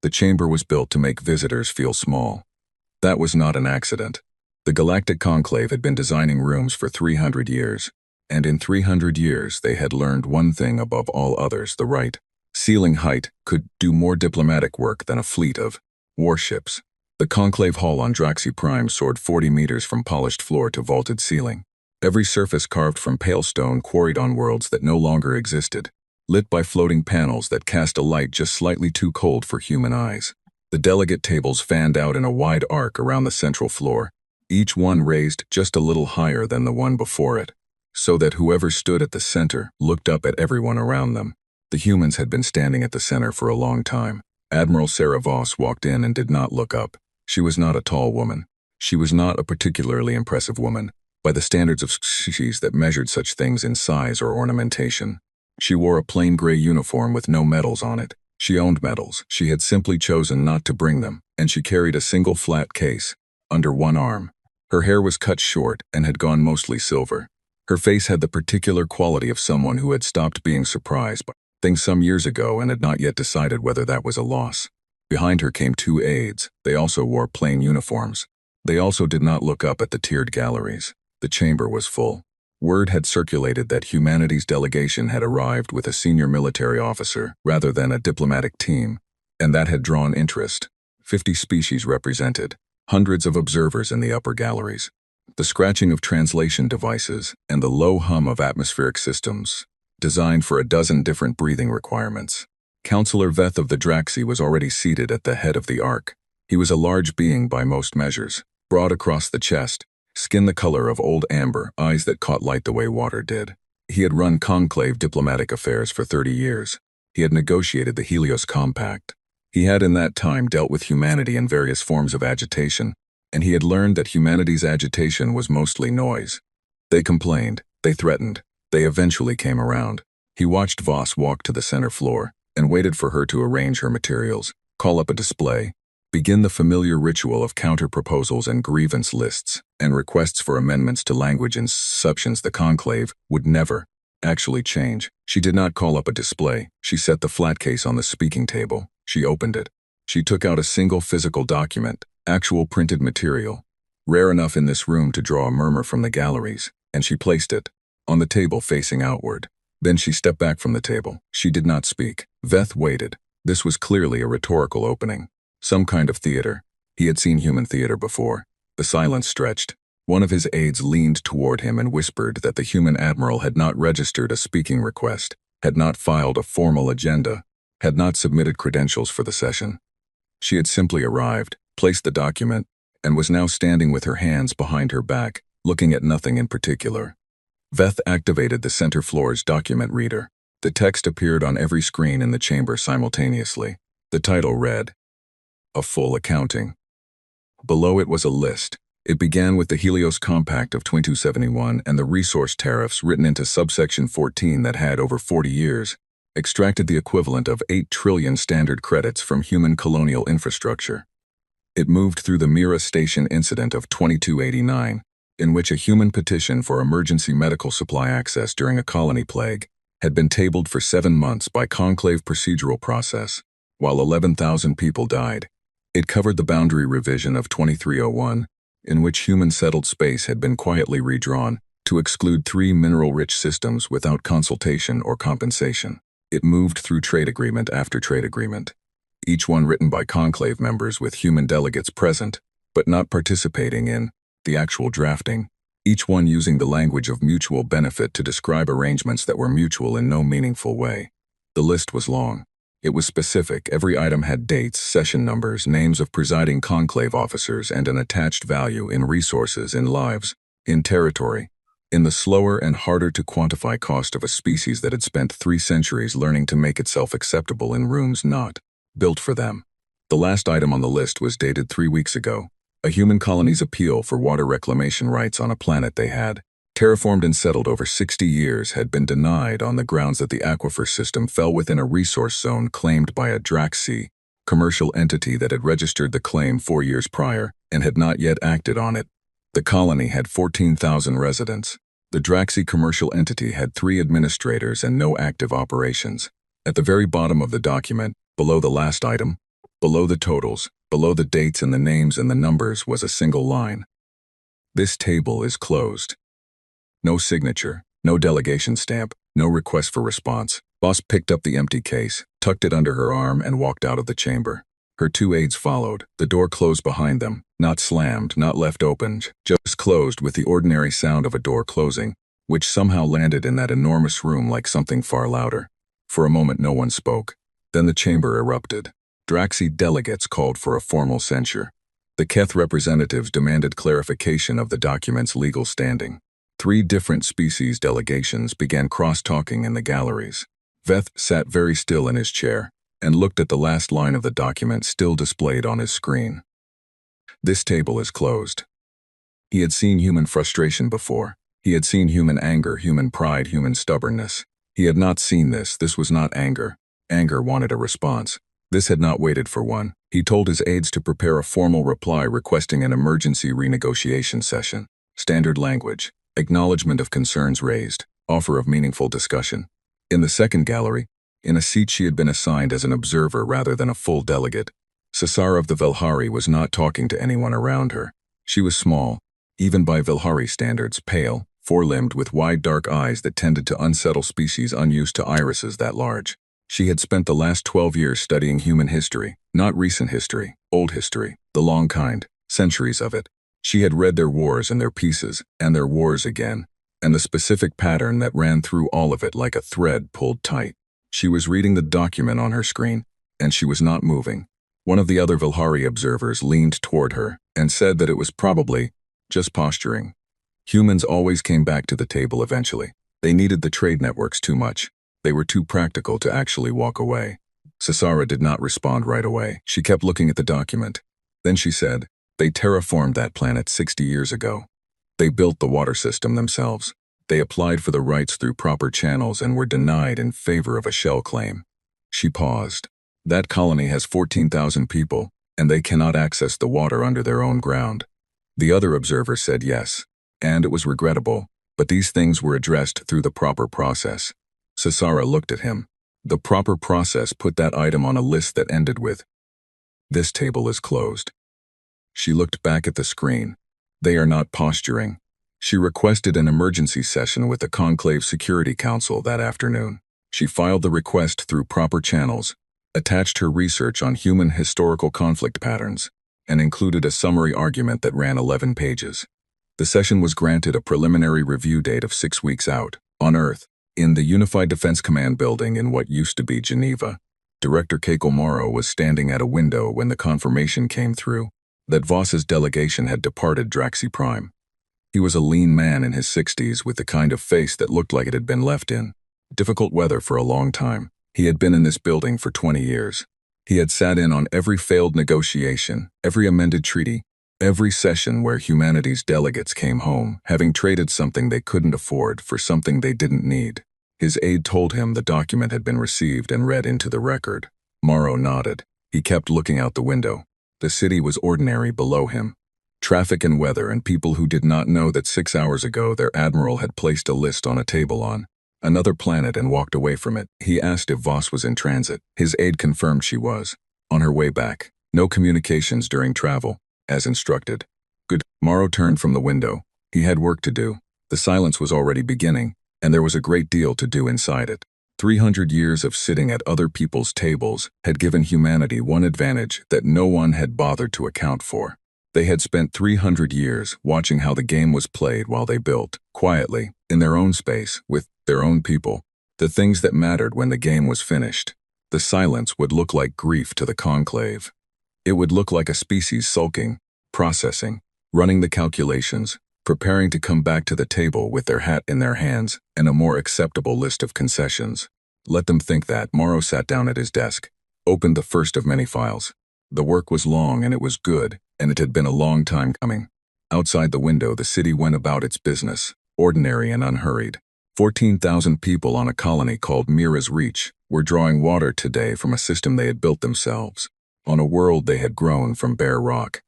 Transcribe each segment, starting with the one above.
The chamber was built to make visitors feel small. That was not an accident. The Galactic Conclave had been designing rooms for 300 years, and in 300 years they had learned one thing above all others: the right ceiling height could do more diplomatic work than a fleet of warships. The conclave hall on Draxi Prime soared 40 meters from polished floor to vaulted ceiling. Every surface carved from pale stone quarried on worlds that no longer existed, lit by floating panels that cast a light just slightly too cold for human eyes. The delegate tables fanned out in a wide arc around the central floor, each one raised just a little higher than the one before it, so that whoever stood at the center looked up at everyone around them. The humans had been standing at the center for a long time. Admiral Sarah Voss walked in and did not look up. She was not a tall woman. She was not a particularly impressive woman, by the standards of species that measured such things in size or ornamentation. She wore a plain gray uniform with no medals on it. She owned medals. She had simply chosen not to bring them, and she carried a single flat case under one arm. Her hair was cut short and had gone mostly silver. Her face had the particular quality of someone who had stopped being surprised by things some years ago and had not yet decided whether that was a loss. Behind her came two aides. They also wore plain uniforms. They also did not look up at the tiered galleries. The chamber was full. Word had circulated that humanity's delegation had arrived with a senior military officer rather than a diplomatic team, and that had drawn interest. 50 species represented, hundreds of observers in the upper galleries. The scratching of translation devices and the low hum of atmospheric systems, designed for a dozen different breathing requirements. Councillor Veth of the Draxi was already seated at the head of the arc. He was a large being by most measures, broad across the chest, skin the color of old amber, eyes that caught light the way water did. He had run conclave diplomatic affairs for 30 years. He had negotiated the Helios Compact. He had in that time dealt with humanity in various forms of agitation, and he had learned that humanity's agitation was mostly noise. They complained, they threatened, they eventually came around. He watched Voss walk to the center floor and waited for her to arrange her materials, call up a display, begin the familiar ritual of counter-proposals and grievance lists, and requests for amendments to language and substance. The conclave would never actually change. She did not call up a display. She set the flat case on the speaking table. She opened it. She took out a single physical document, actual printed material, rare enough in this room to draw a murmur from the galleries, and she placed it on the table facing outward. Then she stepped back from the table. She did not speak. Veth waited. This was clearly a rhetorical opening. Some kind of theater. He had seen human theater before. The silence stretched. One of his aides leaned toward him and whispered that the human admiral had not registered a speaking request, had not filed a formal agenda, had not submitted credentials for the session. She had simply arrived, placed the document, and was now standing with her hands behind her back, looking at nothing in particular. Veth activated the center floor's document reader. The text appeared on every screen in the chamber simultaneously. The title read, "A Full Accounting." Below it was a list. It began with the Helios Compact of 2271 and the resource tariffs written into subsection 14 that had, over 40 years, extracted the equivalent of 8 trillion standard credits from human colonial infrastructure. It moved through the Mira Station incident of 2289, in which a human petition for emergency medical supply access during a colony plague had been tabled for 7 months by conclave procedural process, while 11,000 people died. It covered the boundary revision of 2301, in which human settled space had been quietly redrawn to exclude 3 mineral-rich systems without consultation or compensation. It moved through trade agreement after trade agreement, each one written by conclave members with human delegates present, but not participating in the actual drafting, each one using the language of mutual benefit to describe arrangements that were mutual in no meaningful way. The list was long. It was specific. Every item had dates, session numbers, names of presiding conclave officers, and an attached value in resources, in lives, in territory, in the slower and harder to quantify cost of a species that had spent 3 centuries learning to make itself acceptable in rooms not built for them. The last item on the list was dated 3 weeks ago. A human colony's appeal for water reclamation rights on a planet they had terraformed and settled over 60 years had been denied on the grounds that the aquifer system fell within a resource zone claimed by a Draxi commercial entity that had registered the claim 4 years prior and had not yet acted on it. The colony had 14,000 residents. The Draxi commercial entity had 3 administrators and no active operations. At the very bottom of the document, below the last item, Below the totals, below the dates and the names and the numbers was a single line. This table is closed. No signature, no delegation stamp, no request for response. Boss picked up the empty case, tucked it under her arm, and walked out of the chamber. Her two aides followed. The door closed behind them, not slammed, not left open, just closed with the ordinary sound of a door closing, which somehow landed in that enormous room like something far louder. For a moment no one spoke. Then the chamber erupted. Draxi delegates called for a formal censure. The Keth representatives demanded clarification of the document's legal standing. 3 different species delegations began cross-talking in the galleries. Veth sat very still in his chair and looked at the last line of the document still displayed on his screen. This table is closed. He had seen human frustration before. He had seen human anger, human pride, human stubbornness. He had not seen this. This was not anger. Anger wanted a response. This had not waited for one. He told his aides to prepare a formal reply requesting an emergency renegotiation session. Standard language. Acknowledgement of concerns raised. Offer of meaningful discussion. In the second gallery, in a seat she had been assigned as an observer rather than a full delegate, Cesara of the Velhari was not talking to anyone around her. She was small, even by Velhari standards, pale, four-limbed with wide dark eyes that tended to unsettle species unused to irises that large. She had spent the last 12 years studying human history, not recent history, old history, the long kind, centuries of it. She had read their wars and their peaces, and their wars again, and the specific pattern that ran through all of it like a thread pulled tight. She was reading the document on her screen, and she was not moving. One of the other Velhari observers leaned toward her and said that it was probably just posturing. Humans always came back to the table eventually. They needed the trade networks too much. They were too practical to actually walk away. Cesara did not respond right away. She kept looking at the document. Then she said, "They terraformed that planet 60 years ago. They built the water system themselves. They applied for the rights through proper channels and were denied in favor of a shell claim." She paused. "That colony has 14,000 people, and they cannot access the water under their own ground." The other observer said yes, and it was regrettable, but these things were addressed through the proper process. Cesara looked at him. The proper process put that item on a list that ended with, "This table is closed." She looked back at the screen. They are not posturing. She requested an emergency session with the Conclave Security Council that afternoon. She filed the request through proper channels, attached her research on human historical conflict patterns, and included a summary argument that ran 11 pages. The session was granted a preliminary review date of 6 weeks out, on Earth, in the Unified Defense Command building in what used to be Geneva. Director Keiko Morrow was standing at a window when the confirmation came through that Voss's delegation had departed Draxi Prime. He was a lean man in his 60s with the kind of face that looked like it had been left in difficult weather for a long time. He had been in this building for 20 years. He had sat in on every failed negotiation, every amended treaty, every session where humanity's delegates came home, having traded something they couldn't afford for something they didn't need. His aide told him the document had been received and read into the record. Morrow nodded. He kept looking out the window. The city was ordinary below him. Traffic and weather and people who did not know that 6 hours ago their admiral had placed a list on a table on another planet and walked away from it. He asked if Voss was in transit. His aide confirmed she was. On her way back. No communications during travel, as instructed. Good. Morrow turned from the window. He had work to do. The silence was already beginning, and there was a great deal to do inside it. 300 years of sitting at other people's tables had given humanity one advantage that no one had bothered to account for. They had spent 300 years watching how the game was played while they built, quietly, in their own space, with their own people, the things that mattered when the game was finished. The silence would look like grief to the conclave. It would look like a species sulking, processing, running the calculations, preparing to come back to the table with their hat in their hands and a more acceptable list of concessions. Let them think that. Morrow sat down at his desk, opened the first of many files. The work was long and it was good, and it had been a long time coming. Outside the window, the city went about its business, ordinary and unhurried. 14,000 people on a colony called Mira's Reach were drawing water today from a system they had built themselves, on a world they had grown from bare rock.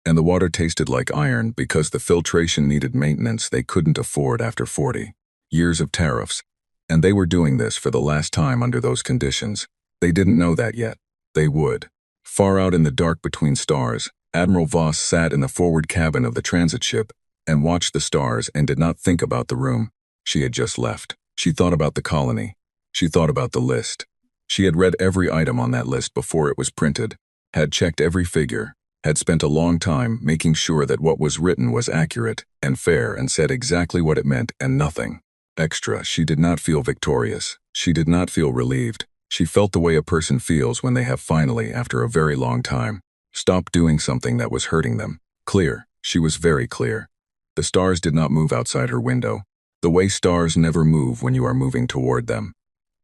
And the water tasted like iron because the filtration needed maintenance they couldn't afford after 40 years of tariffs. And they were doing this for the last time under those conditions. They didn't know that yet. They would. Far out in the dark between stars, Admiral Voss sat in the forward cabin of the transit ship and watched the stars and did not think about the room she had just left. She thought about the colony. She thought about the list. She had read every item on that list before it was printed, had checked every figure, had spent a long time making sure that what was written was accurate and fair and said exactly what it meant and nothing extra. She did not feel victorious. She did not feel relieved. She felt the way a person feels when they have finally, after a very long time, stopped doing something that was hurting them. Clear. She was very clear. The stars did not move outside her window, the way stars never move when you are moving toward them.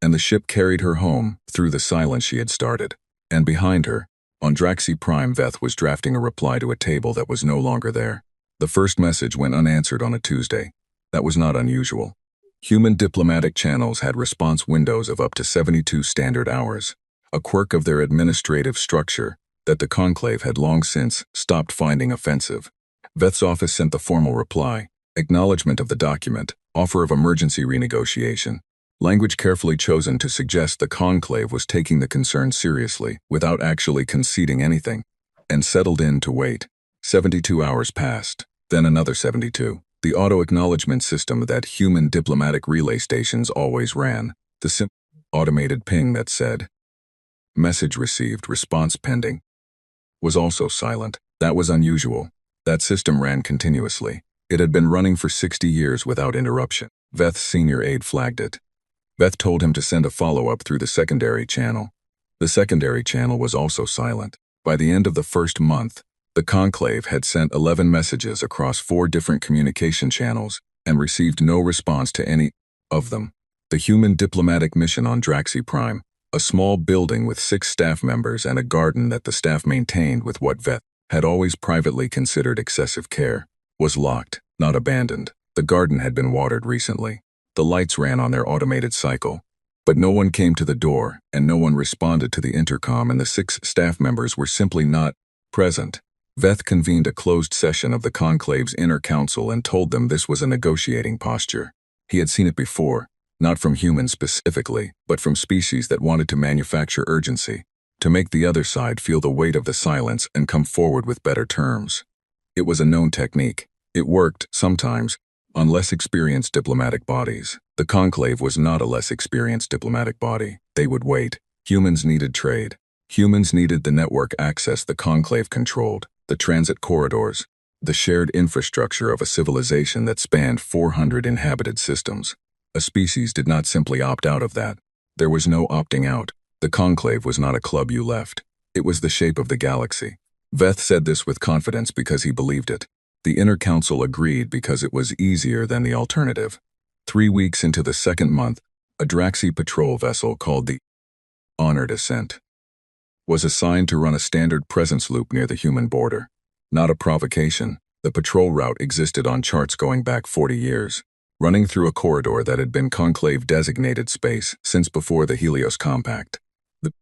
And the ship carried her home through the silence she had started. And behind her, on Draxi Prime, Veth was drafting a reply to a table that was no longer there. The first message went unanswered on a Tuesday. That was not unusual. Human diplomatic channels had response windows of up to 72 standard hours, a quirk of their administrative structure that the Conclave had long since stopped finding offensive. Veth's office sent the formal reply, acknowledgement of the document, offer of emergency renegotiation, language carefully chosen to suggest the Conclave was taking the concern seriously without actually conceding anything, and settled in to wait. 72 hours passed, then another 72. The auto-acknowledgement system that human diplomatic relay stations always ran, the simple automated ping that said, "Message received, response pending," was also silent. That was unusual. That system ran continuously. It had been running for 60 years without interruption. Veth's senior aide flagged it. Veth told him to send a follow-up through the secondary channel. The secondary channel was also silent. By the end of the first month, the Conclave had sent 11 messages across 4 different communication channels and received no response to any of them. The human diplomatic mission on Draxi Prime, a small building with 6 staff members and a garden that the staff maintained with what Veth had always privately considered excessive care, was locked, not abandoned. The garden had been watered recently. The lights ran on their automated cycle. But no one came to the door, and no one responded to the intercom, and the 6 staff members were simply not present. Veth convened a closed session of the Conclave's inner council and told them this was a negotiating posture. He had seen it before, not from humans specifically, but from species that wanted to manufacture urgency, to make the other side feel the weight of the silence and come forward with better terms. It was a known technique. It worked, sometimes, on less experienced diplomatic bodies. The Conclave was not a less experienced diplomatic body. They would wait. Humans needed trade. Humans needed the network access the Conclave controlled, the transit corridors, the shared infrastructure of a civilization that spanned 400 inhabited systems. A species did not simply opt out of that. There was no opting out. The Conclave was not a club you left. It was the shape of the galaxy. Veth said this with confidence because he believed it. The inner council agreed because it was easier than the alternative. 3 weeks into the second month, a Draxi patrol vessel called the Honored Ascent was assigned to run a standard presence loop near the human border. Not a provocation, the patrol route existed on charts going back 40 years, running through a corridor that had been Conclave-designated space since before the Helios Compact. The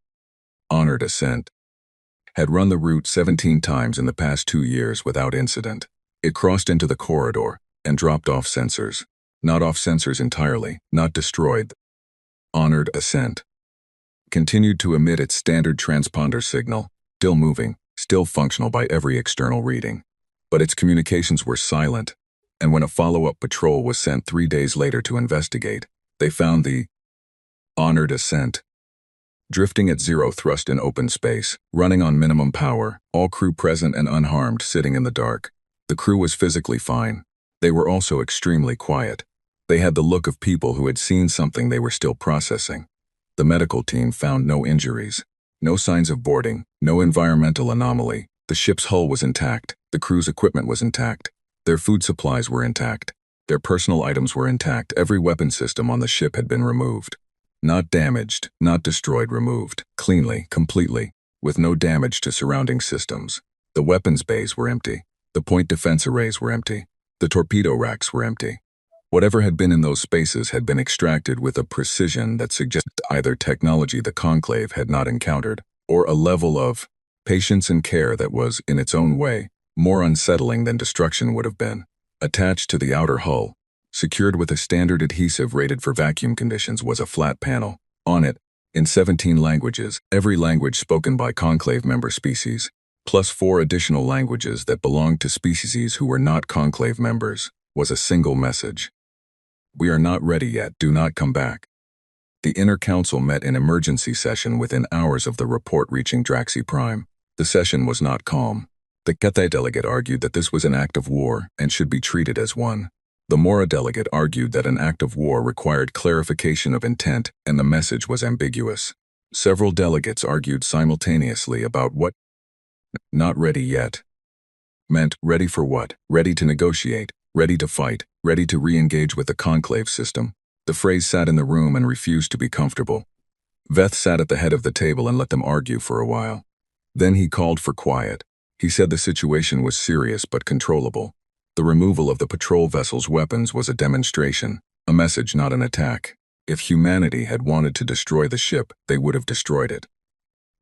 Honored Ascent had run the route 17 times in the past 2 years without incident. It crossed into the corridor and dropped off sensors. Not off sensors entirely, not destroyed. Honored Ascent continued to emit its standard transponder signal, still moving, still functional by every external reading. But its communications were silent, and when a follow-up patrol was sent 3 days later to investigate, they found the Honored Ascent drifting at 0 thrust in open space, running on minimum power, all crew present and unharmed, sitting in the dark. The crew was physically fine. They were also extremely quiet. They had the look of people who had seen something they were still processing. The medical team found no injuries, no signs of boarding, no environmental anomaly. The ship's hull was intact. The crew's equipment was intact. Their food supplies were intact. Their personal items were intact. Every weapon system on the ship had been removed. Not damaged, not destroyed, removed. Cleanly, completely, with no damage to surrounding systems. The weapons bays were empty. The point defense arrays were empty. The torpedo racks were empty. Whatever had been in those spaces had been extracted with a precision that suggested either technology the Conclave had not encountered, or a level of patience and care that was, in its own way, more unsettling than destruction would have been. Attached to the outer hull, secured with a standard adhesive rated for vacuum conditions, was a flat panel. On it, in 17 languages, every language spoken by conclave member species, plus 4 additional languages that belonged to species who were not conclave members, was a single message. We are not ready yet, do not come back. The Inner Council met in emergency session within hours of the report reaching Draxi Prime. The session was not calm. The Cathay delegate argued that this was an act of war and should be treated as one. The Mora delegate argued that an act of war required clarification of intent and the message was ambiguous. Several delegates argued simultaneously about what "not ready yet" meant. Ready for what? Ready to negotiate, ready to fight, ready to re-engage with the conclave system. The phrase sat in the room and refused to be comfortable. Veth sat at the head of the table and let them argue for a while. Then he called for quiet. He said the situation was serious but controllable. The removal of the patrol vessel's weapons was a demonstration, a message, not an attack. If humanity had wanted to destroy the ship, they would have destroyed it.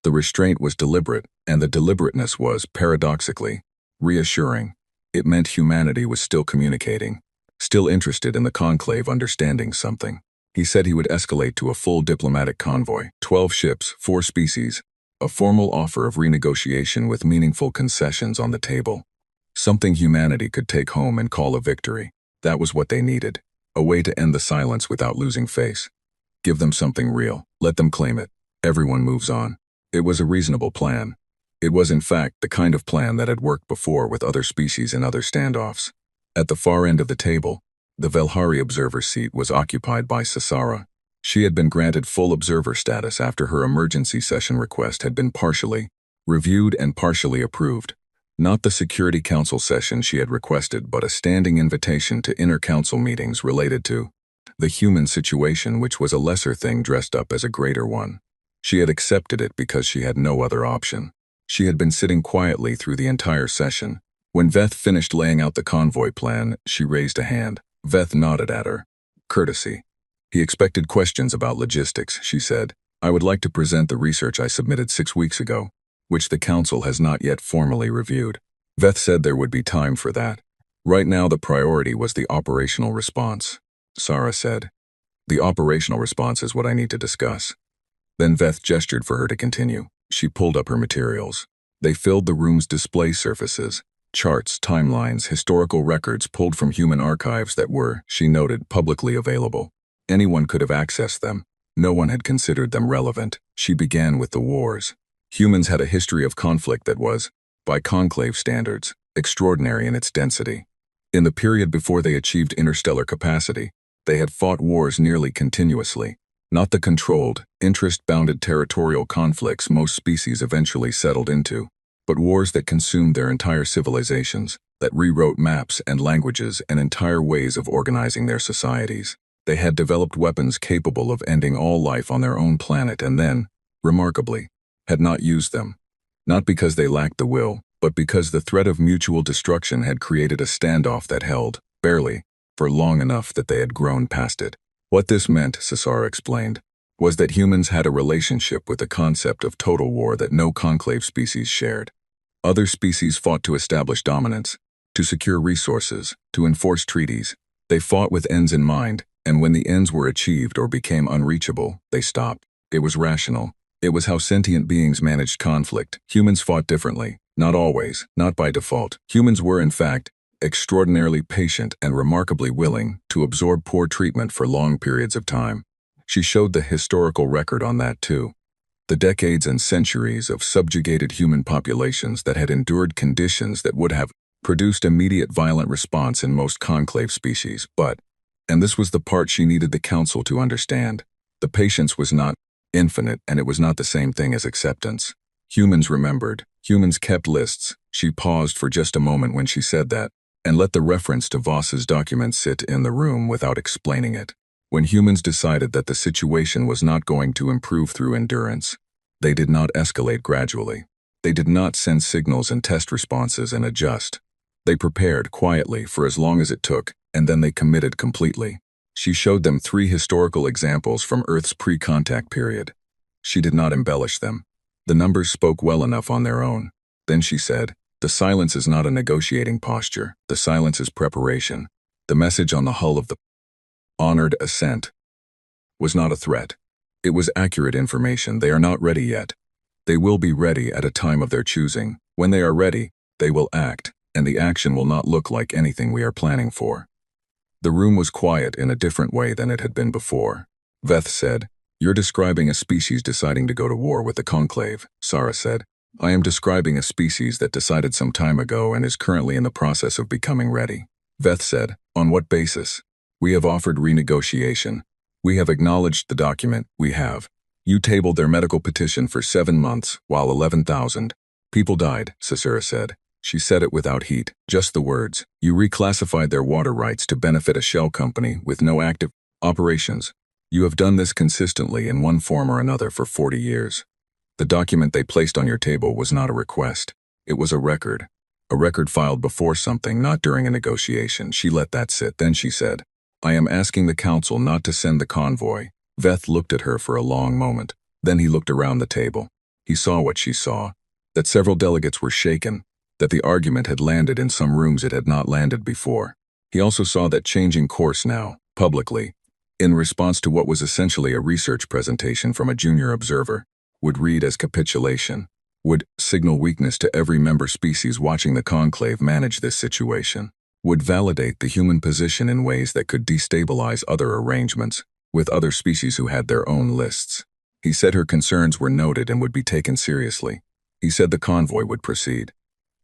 The restraint was deliberate, and the deliberateness was, paradoxically, reassuring. It meant humanity was still communicating, still interested in the conclave understanding something. He said he would escalate to a full diplomatic convoy, 12 ships, 4 species, a formal offer of renegotiation with meaningful concessions on the table. Something humanity could take home and call a victory. That was what they needed. A way to end the silence without losing face. Give them something real. Let them claim it. Everyone moves on. It was a reasonable plan. It was in fact the kind of plan that had worked before with other species in other standoffs. At the far end of the table, the Velhari observer seat was occupied by Sasara. She had been granted full observer status after her emergency session request had been partially reviewed and partially approved. Not the Security Council session she had requested, but a standing invitation to inner council meetings related to the human situation, which was a lesser thing dressed up as a greater one. She had accepted it because she had no other option. She had been sitting quietly through the entire session. When Veth finished laying out the convoy plan, she raised a hand. Veth nodded at her. Courtesy. He expected questions about logistics, she said. I would like to present the research I submitted 6 weeks ago, which the Council has not yet formally reviewed. Veth said there would be time for that. Right now the priority was the operational response. Sarah said. The operational response is what I need to discuss. Then Veth gestured for her to continue. She pulled up her materials. They filled the room's display surfaces. Charts, timelines, historical records pulled from human archives that were, she noted, publicly available. Anyone could have accessed them. No one had considered them relevant. She began with the wars. Humans had a history of conflict that was, by conclave standards, extraordinary in its density. In the period before they achieved interstellar capacity, they had fought wars nearly continuously. Not the controlled, interest-bounded territorial conflicts most species eventually settled into, but wars that consumed their entire civilizations, that rewrote maps and languages and entire ways of organizing their societies. They had developed weapons capable of ending all life on their own planet and then, remarkably, had not used them. Not because they lacked the will, but because the threat of mutual destruction had created a standoff that held, barely, for long enough that they had grown past it. What this meant, Sasara explained, was that humans had a relationship with the concept of total war that no conclave species shared. Other species fought to establish dominance, to secure resources, to enforce treaties. They fought with ends in mind, and when the ends were achieved or became unreachable, they stopped. It was rational. It was how sentient beings managed conflict. Humans fought differently. Not always, not by default. Humans were, in fact, extraordinarily patient and remarkably willing to absorb poor treatment for long periods of time. She showed the historical record on that too. The decades and centuries of subjugated human populations that had endured conditions that would have produced immediate violent response in most conclave species, but, and this was the part she needed the Council to understand, the patience was not infinite and it was not the same thing as acceptance. Humans remembered. Humans kept lists. She paused for just a moment when she said that, and let the reference to Voss's document sit in the room without explaining it. When humans decided that the situation was not going to improve through endurance, they did not escalate gradually. They did not send signals and test responses and adjust. They prepared quietly for as long as it took, and then they committed completely. She showed them 3 historical examples from Earth's pre-contact period. She did not embellish them. The numbers spoke well enough on their own. Then she said, the silence is not a negotiating posture. The silence is preparation. The message on the hull of the honored ascent was not a threat. It was accurate information. They are not ready yet. They will be ready at a time of their choosing. When they are ready, they will act, and the action will not look like anything we are planning for. The room was quiet in a different way than it had been before. Veth said, "You're describing a species deciding to go to war with the Conclave," Sarah said. "I am describing a species that decided some time ago and is currently in the process of becoming ready." Veth said, "On what basis?" "We have offered renegotiation. We have acknowledged the document. We have. You tabled their medical petition for 7 months, while 11,000 people died," Cicera said. She said it without heat, just the words. "You reclassified their water rights to benefit a shell company with no active operations. You have done this consistently in one form or another for 40 years. The document they placed on your table was not a request. It was a record. A record filed before something, not during a negotiation." She let that sit. Then she said, "I am asking the council not to send the convoy." Veth looked at her for a long moment. Then he looked around the table. He saw what she saw, that several delegates were shaken, that the argument had landed in some rooms it had not landed before. He also saw that changing course now, publicly, in response to what was essentially a research presentation from a junior observer, would read as capitulation, would signal weakness to every member species watching the conclave manage this situation, would validate the human position in ways that could destabilize other arrangements with other species who had their own lists. He said her concerns were noted and would be taken seriously. He said the convoy would proceed.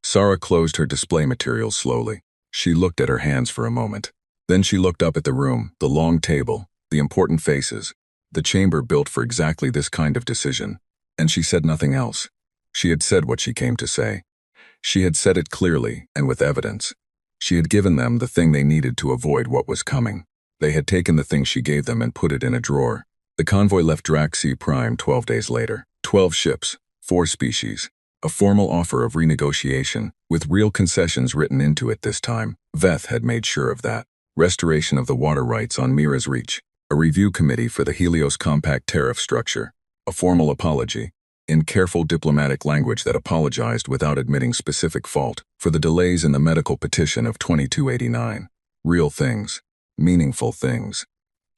Sarah closed her display materials slowly. She looked at her hands for a moment. Then she looked up at the room, the long table, the important faces, the chamber built for exactly this kind of decision, and she said nothing else. She had said what she came to say. She had said it clearly and with evidence. She had given them the thing they needed to avoid what was coming. They had taken the thing she gave them and put it in a drawer. The convoy left Draxi Prime 12 days later. 12 ships, 4 species. A formal offer of renegotiation, with real concessions written into it this time. Veth had made sure of that. Restoration of the water rights on Mira's Reach. A review committee for the Helios Compact tariff structure. A formal apology, in careful diplomatic language that apologized without admitting specific fault, for the delays in the medical petition of 2289. Real things. Meaningful things.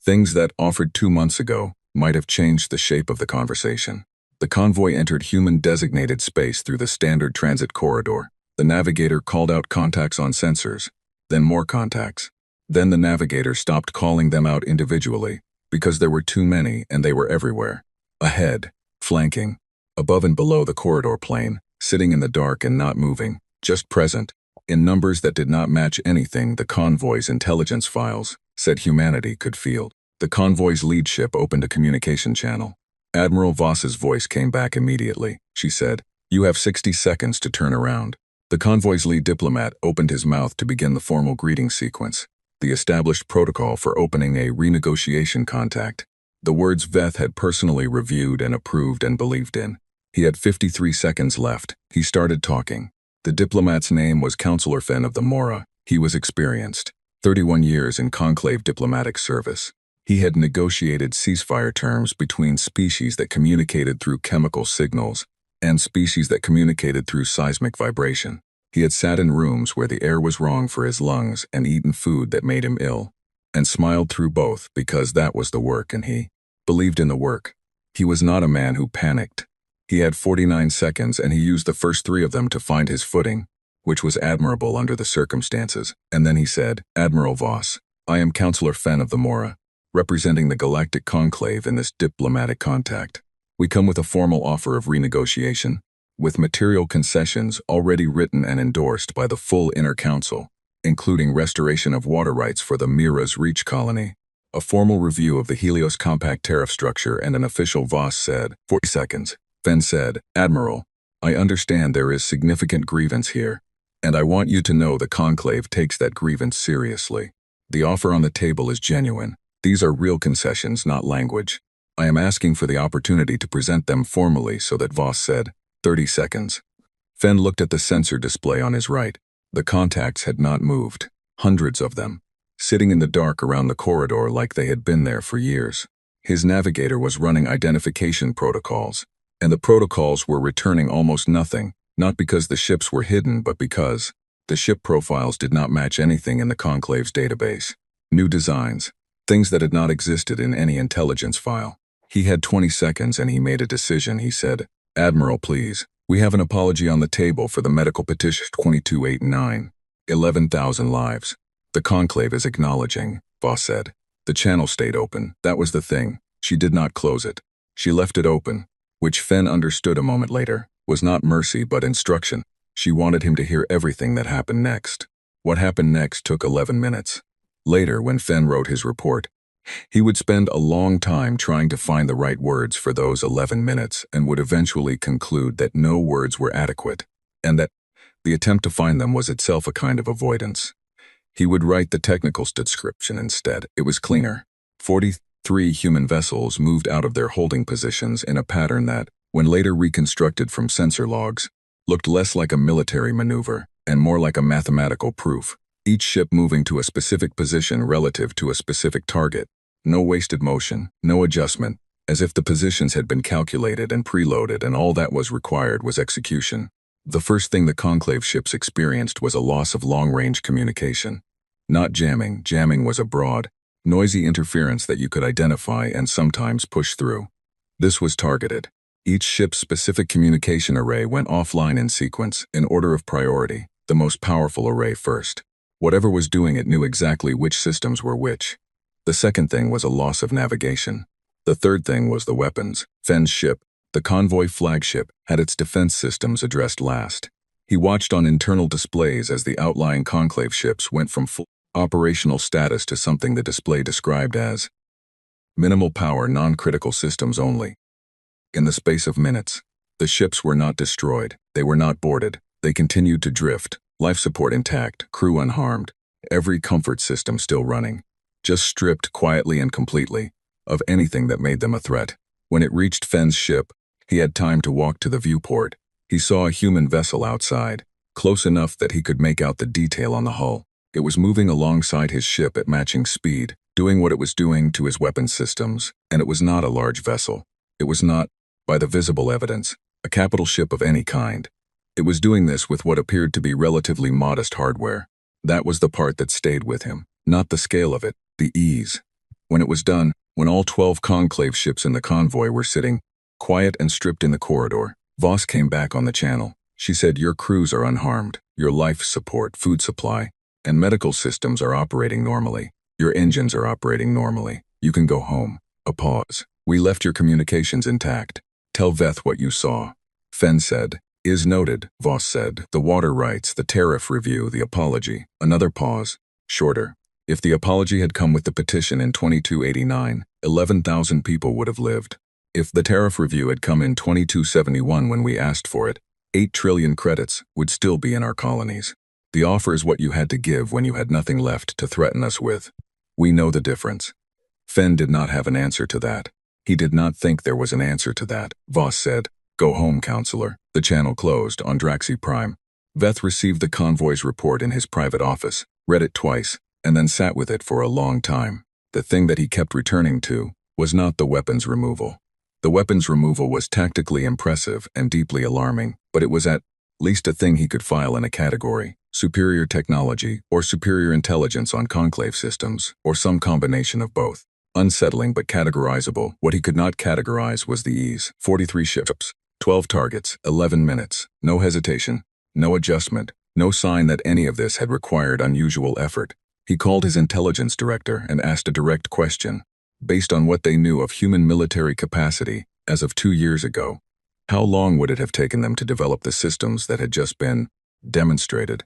Things that, offered 2 months ago, might have changed the shape of the conversation. The convoy entered human-designated space through the standard transit corridor. The navigator called out contacts on sensors, then more contacts. Then the navigator stopped calling them out individually, because there were too many and they were everywhere. Ahead, flanking, above and below the corridor plane, sitting in the dark and not moving, just present, in numbers that did not match anything the convoy's intelligence files said humanity could field. The convoy's lead ship opened a communication channel. Admiral Voss's voice came back immediately. She said, "You have 60 seconds to turn around." The convoy's lead diplomat opened his mouth to begin the formal greeting sequence, the established protocol for opening a renegotiation contact. The words Veth had personally reviewed and approved and believed in. He had 53 seconds left. He started talking. The diplomat's name was Counselor Fenn of the Mora. He was experienced. 31 years in conclave diplomatic service. He had negotiated ceasefire terms between species that communicated through chemical signals and species that communicated through seismic vibration. He had sat in rooms where the air was wrong for his lungs and eaten food that made him ill, and smiled through both because that was the work and he believed in the work. He was not a man who panicked. He had 49 seconds and he used the first 3 of them to find his footing, which was admirable under the circumstances, and then he said, "Admiral Voss, I am Counselor Fenn of the Mora, representing the Galactic Conclave in this diplomatic contact. We come with a formal offer of renegotiation, with material concessions already written and endorsed by the full Inner Council, including restoration of water rights for the Mira's Reach colony, a formal review of the Helios Compact tariff structure, and an official." Voss said, 40 seconds. Fenn said, "Admiral, I understand there is significant grievance here, and I want you to know the Conclave takes that grievance seriously. The offer on the table is genuine. These are real concessions, not language. I am asking for the opportunity to present them formally," so that Voss said, 30 seconds. Fenn looked at the sensor display on his right. The contacts had not moved. Hundreds of them, sitting in the dark around the corridor like they had been there for years. His navigator was running identification protocols, and the protocols were returning almost nothing, not because the ships were hidden but because the ship profiles did not match anything in the Conclave's database. New designs. Things that had not existed in any intelligence file. He had 20 seconds and he made a decision. He said, "Admiral, please. We have an apology on the table for the medical petition 2289. 11,000 lives. The conclave is acknowledging," Voss said. The channel stayed open. That was the thing. She did not close it. She left it open, which Fen understood a moment later, was not mercy but instruction. She wanted him to hear everything that happened next. What happened next took 11 minutes. Later, when Fen wrote his report, he would spend a long time trying to find the right words for those 11 minutes and would eventually conclude that no words were adequate, and that the attempt to find them was itself a kind of avoidance. He would write the technical description instead. It was cleaner. 43 human vessels moved out of their holding positions in a pattern that, when later reconstructed from sensor logs, looked less like a military maneuver and more like a mathematical proof. Each ship moving to a specific position relative to a specific target. No wasted motion, no adjustment, as if the positions had been calculated and preloaded and all that was required was execution. The first thing the conclave ships experienced was a loss of long-range communication. Not jamming. Jamming was a broad, noisy interference that you could identify and sometimes push through. This was targeted. Each ship's specific communication array went offline in sequence, in order of priority, the most powerful array first. Whatever was doing it knew exactly which systems were which. The second thing was a loss of navigation. The third thing was the weapons. Fen's ship, the convoy flagship, had its defense systems addressed last. He watched on internal displays as the outlying conclave ships went from full operational status to something the display described as minimal power non-critical systems only. In the space of minutes, the ships were not destroyed, they were not boarded, they continued to drift, life support intact, crew unharmed, every comfort system still running, just stripped quietly and completely of anything that made them a threat. When it reached Fen's ship, he had time to walk to the viewport. He saw a human vessel outside, close enough that he could make out the detail on the hull. It was moving alongside his ship at matching speed, doing what it was doing to his weapon systems, and it was not a large vessel. It was not, by the visible evidence, a capital ship of any kind. It was doing this with what appeared to be relatively modest hardware. That was the part that stayed with him, not the scale of it, the ease. When it was done, when all 12 conclave ships in the convoy were sitting, quiet and stripped in the corridor, Voss came back on the channel. She said, "Your crews are unharmed, your life support, food supply, and medical systems are operating normally. Your engines are operating normally. You can go home." A pause. "We left your communications intact. Tell Veth what you saw." Fen said, "Is noted," Voss said. "The water rights, the tariff review, the apology." Another pause. Shorter. "If the apology had come with the petition in 2289, 11,000 people would have lived. If the tariff review had come in 2271 when we asked for it, 8 trillion credits would still be in our colonies. The offer is what you had to give when you had nothing left to threaten us with. We know the difference." Fen did not have an answer to that. He did not think there was an answer to that. Voss said, "Go home, counselor." The channel closed on Draxi Prime. Veth received the convoy's report in his private office, read it twice, and then sat with it for a long time. The thing that he kept returning to was not the weapons removal. The weapons removal was tactically impressive and deeply alarming, but it was at least a thing he could file in a category: superior technology or superior intelligence on conclave systems, or some combination of both. Unsettling but categorizable, what he could not categorize was the ease. 43 ships, 12 targets, 11 minutes, no hesitation, no adjustment, no sign that any of this had required unusual effort. He called his intelligence director and asked a direct question. Based on what they knew of human military capacity as of 2 years ago, how long would it have taken them to develop the systems that had just been demonstrated?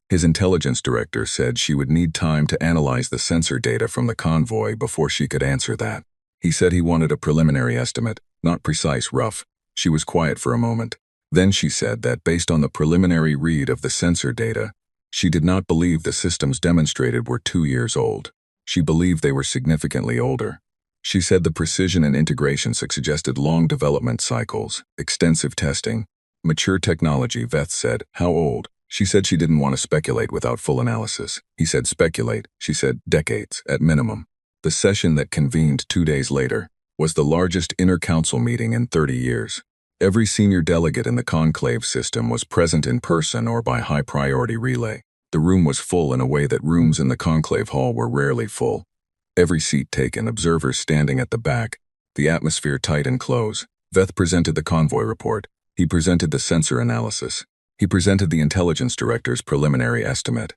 His intelligence director said she would need time to analyze the sensor data from the convoy before she could answer that. He said he wanted a preliminary estimate, not precise, rough. She was quiet for a moment. Then she said that based on the preliminary read of the sensor data, she did not believe the systems demonstrated were 2 years old. She believed they were significantly older. She said the precision and integration suggested long development cycles, extensive testing, mature technology. Veth said, "How old?" She said she didn't want to speculate without full analysis. He said, "Speculate." She said, "Decades, at minimum." The session that convened 2 days later was the largest inter-council meeting in 30 years. Every senior delegate in the conclave system was present in person or by high-priority relay. The room was full in a way that rooms in the conclave hall were rarely full. Every seat taken, observers standing at the back, the atmosphere tight and close. Veth presented the convoy report. He presented the sensor analysis. He presented the intelligence director's preliminary estimate.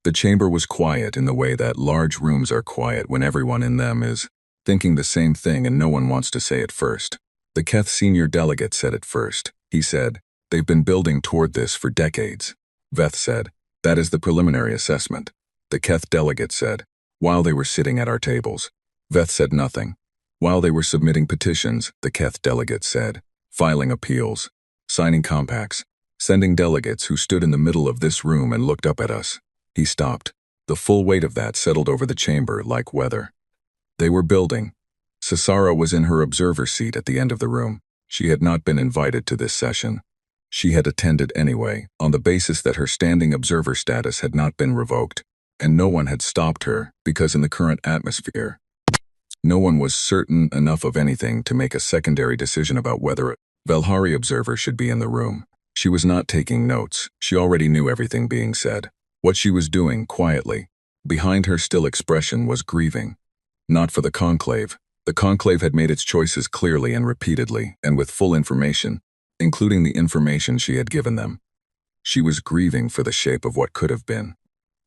The chamber was quiet in the way that large rooms are quiet when everyone in them is thinking the same thing and no one wants to say it first. The Keth senior delegate said it first. He said, "They've been building toward this for decades." Veth said, "That is the preliminary assessment." The Keth delegate said, "While they were sitting at our tables." Veth said nothing. "While they were submitting petitions," the Keth delegate said, "filing appeals, signing compacts, sending delegates who stood in the middle of this room and looked up at us." He stopped. The full weight of that settled over the chamber like weather. They were building. Sasara was in her observer seat at the end of the room. She had not been invited to this session. She had attended anyway, on the basis that her standing observer status had not been revoked, and no one had stopped her because in the current atmosphere, no one was certain enough of anything to make a secondary decision about whether a Velhari observer should be in the room. She was not taking notes. She already knew everything being said. What she was doing, quietly, behind her still expression, was grieving. Not for the conclave. The conclave had made its choices clearly and repeatedly, and with full information, including the information she had given them. She was grieving for the shape of what could have been.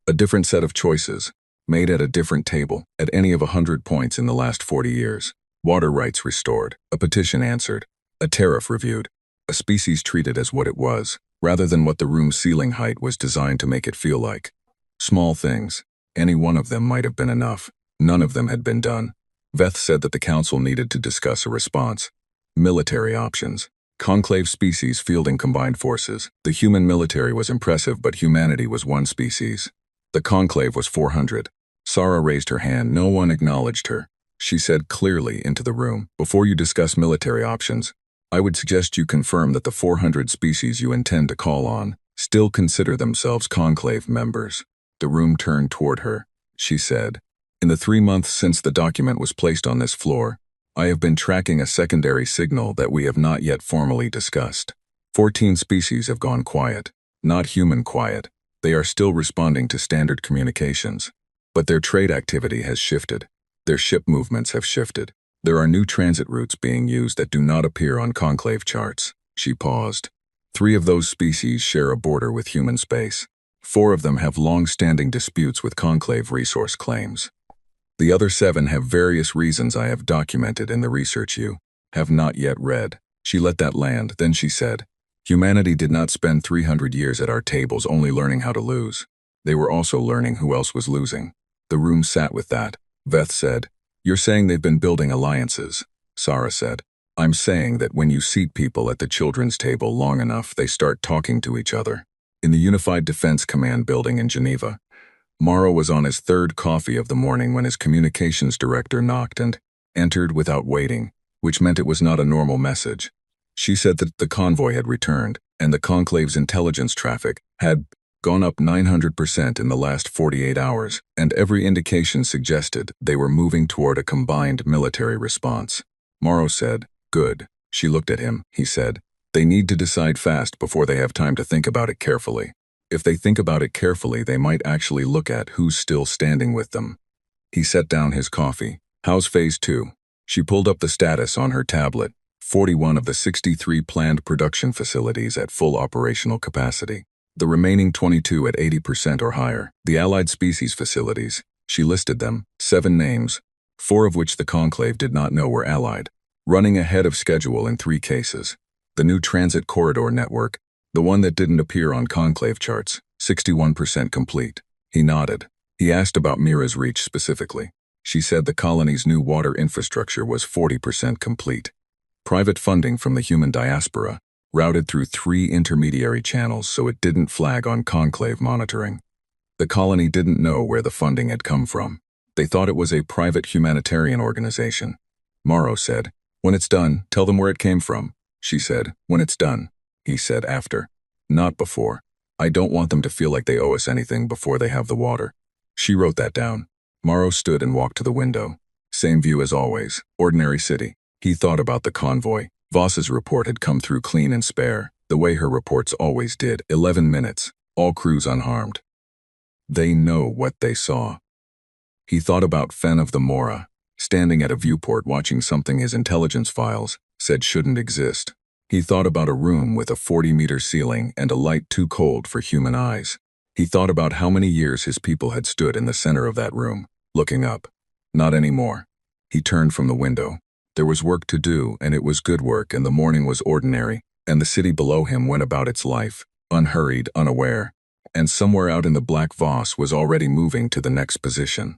A different set of choices, made at a different table, at any of 100 points in the last 40 years. Water rights restored, a petition answered, a tariff reviewed, a species treated as what it was, rather than what the room's ceiling height was designed to make it feel like. Small things. Any one of them might have been enough. None of them had been done. Veth said that the council needed to discuss a response. Military options. Conclave species fielding combined forces. The human military was impressive, but humanity was one species. The conclave was 400. Sara raised her hand. No one acknowledged her. She said clearly into the room, "Before you discuss military options, I would suggest you confirm that the 400 species you intend to call on still consider themselves conclave members." The room turned toward her. She said, "In the 3 months since the document was placed on this floor, I have been tracking a secondary signal that we have not yet formally discussed. 14 species have gone quiet. Not human quiet. They are still responding to standard communications. But their trade activity has shifted. Their ship movements have shifted. There are new transit routes being used that do not appear on conclave charts." She paused. 3 of those species share a border with human space. 4 of them have long-standing disputes with conclave resource claims. The other 7 have various reasons I have documented in the research you have not yet read. She let that land, then she said, "Humanity did not spend 300 years at our tables only learning how to lose. They were also learning who else was losing." The room sat with that. Veth said, "You're saying they've been building alliances." Sara said, "I'm saying that when you seat people at the children's table long enough, they start talking to each other." In the Unified Defense Command building in Geneva, Morrow was on his 3rd coffee of the morning when his communications director knocked and entered without waiting, which meant it was not a normal message. She said that the convoy had returned, and the conclave's intelligence traffic had gone up 900% in the last 48 hours, and every indication suggested they were moving toward a combined military response. Morrow said, "Good." She looked at him. He said, "They need to decide fast before they have time to think about it carefully. If they think about it carefully, they might actually look at who's still standing with them." He set down his coffee. "How's Phase 2? She pulled up the status on her tablet. 41 of the 63 planned production facilities at full operational capacity. The remaining 22 at 80% or higher. The allied species facilities, she listed them, 7 names, 4 of which the conclave did not know were allied. Running ahead of schedule in 3 cases. The new transit corridor network, the one that didn't appear on conclave charts, 61% complete." He nodded. He asked about Mira's Reach specifically. She said the colony's new water infrastructure was 40% complete. Private funding from the human diaspora, routed through 3 intermediary channels so it didn't flag on conclave monitoring. The colony didn't know where the funding had come from. They thought it was a private humanitarian organization. Morrow said, "When it's done, tell them where it came from." She said, "When it's done." He said after. "Not before. I don't want them to feel like they owe us anything before they have the water." She wrote that down. Morrow stood and walked to the window. Same view as always. Ordinary city. He thought about the convoy. Voss's report had come through clean and spare, the way her reports always did. 11 minutes. All crews unharmed. They know what they saw. He thought about Fen of the Mora. standing at a viewport watching something his intelligence files said shouldn't exist. He thought about a room with a 40-meter ceiling and a light too cold for human eyes. He thought about how many years his people had stood in the center of that room, looking up. Not anymore. He turned from the window. There was work to do, and it was good work, and the morning was ordinary, and the city below him went about its life, unhurried, unaware, and somewhere out in the black Voss was already moving to the next position.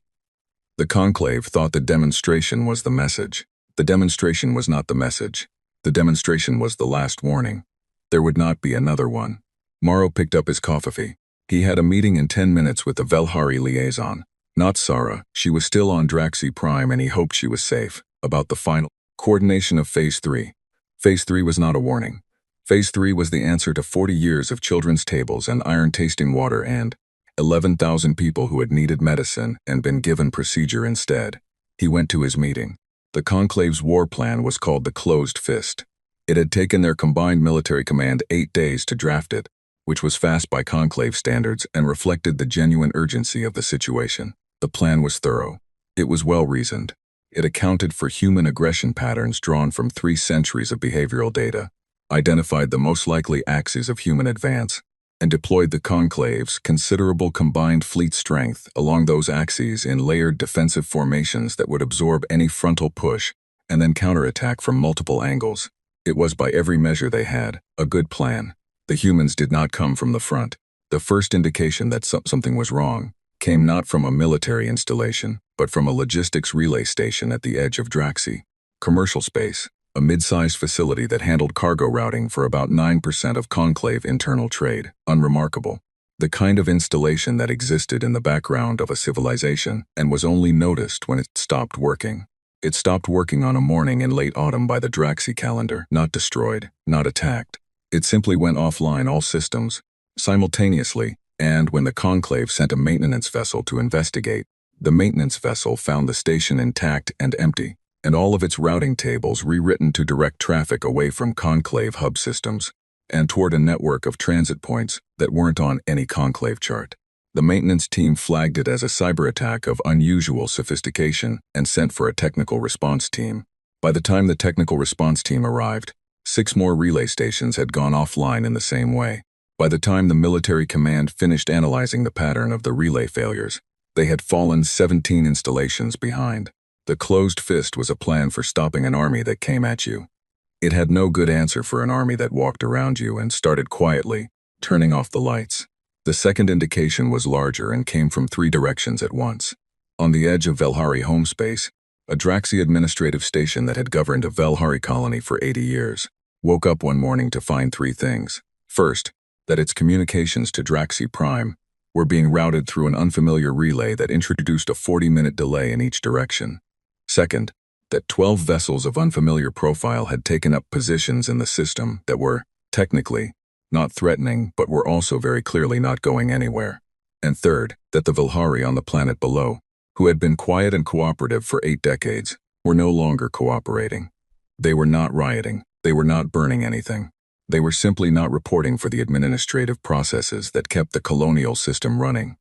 The conclave thought the demonstration was the message. The demonstration was not the message. The demonstration was the last warning. There would not be another one. Morrow picked up his coffee. He had a meeting in 10 minutes with the Velhari liaison. Not Sarah, she was still on Draxi Prime and he hoped she was safe. About the final coordination of Phase 3. Phase 3 was not a warning. Phase 3 was the answer to 40 years of children's tables and iron-tasting water and 11,000 people who had needed medicine and been given procedure instead. He went to his meeting. The Conclave's war plan was called the Closed Fist. It had taken their combined military command 8 days to draft it, which was fast by Conclave standards and reflected the genuine urgency of the situation. The plan was thorough. It was well-reasoned. It accounted for human aggression patterns drawn from 3 centuries of behavioral data, identified the most likely axes of human advance, and deployed the Conclave's considerable combined fleet strength along those axes in layered defensive formations that would absorb any frontal push and then counterattack from multiple angles. It was, by every measure they had, a good plan. The humans did not come from the front. The first indication that something was wrong came not from a military installation, but from a logistics relay station at the edge of Draxi. Commercial space, a mid-sized facility that handled cargo routing for about 9% of Conclave internal trade. Unremarkable. The kind of installation that existed in the background of a civilization and was only noticed when it stopped working. It stopped working on a morning in late autumn by the Draxi calendar, not destroyed, not attacked. It simply went offline, all systems, simultaneously, and when the Conclave sent a maintenance vessel to investigate, the maintenance vessel found the station intact and empty, and all of its routing tables rewritten to direct traffic away from Conclave hub systems and toward a network of transit points that weren't on any Conclave chart. The maintenance team flagged it as a cyber attack of unusual sophistication and sent for a technical response team. By the time the technical response team arrived, 6 more relay stations had gone offline in the same way. By the time the military command finished analyzing the pattern of the relay failures, they had fallen 17 installations behind. The Closed Fist was a plan for stopping an army that came at you. It had no good answer for an army that walked around you and started quietly, turning off the lights. The second indication was larger and came from 3 directions at once. On the edge of Velhari home space, a Draxi administrative station that had governed a Velhari colony for 80 years, woke up one morning to find 3 things. First, that its communications to Draxi Prime were being routed through an unfamiliar relay that introduced a 40-minute delay in each direction. Second, that 12 vessels of unfamiliar profile had taken up positions in the system that were, technically, not threatening but were also very clearly not going anywhere. And third, that the Velhari on the planet below, who had been quiet and cooperative for 8 decades, were no longer cooperating. They were not rioting. They were not burning anything. They were simply not reporting for the administrative processes that kept the colonial system running.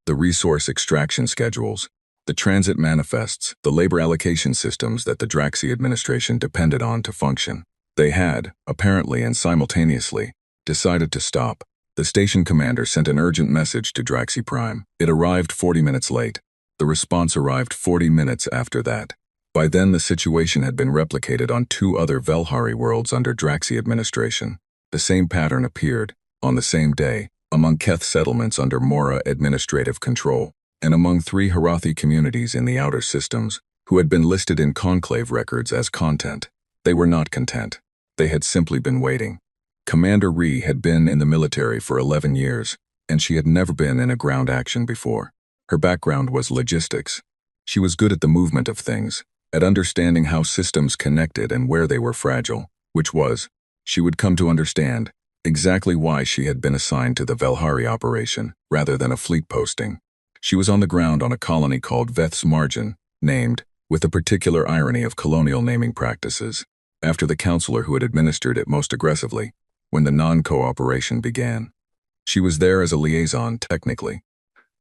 The resource extraction schedules, the transit manifests, the labor allocation systems that the Draxi administration depended on to function. They had, apparently and simultaneously, decided to stop. The station commander sent an urgent message to Draxi Prime. It arrived 40 minutes late. The response arrived 40 minutes after that. By then, the situation had been replicated on 2 other Velhari worlds under Draxi administration. The same pattern appeared, on the same day, among Keth settlements under Mora administrative control, and among 3 Harathi communities in the outer systems, who had been listed in Conclave records as content. They were not content. They had simply been waiting. Commander Ree had been in the military for 11 years, and she had never been in a ground action before. Her background was logistics. She was good at the movement of things, at understanding how systems connected and where they were fragile, which was, she would come to understand, exactly why she had been assigned to the Velhari operation, rather than a fleet posting. She was on the ground on a colony called Veth's Margin, named, with the particular irony of colonial naming practices, after the counselor who had administered it most aggressively, when the non-cooperation began. She was there as a liaison, technically.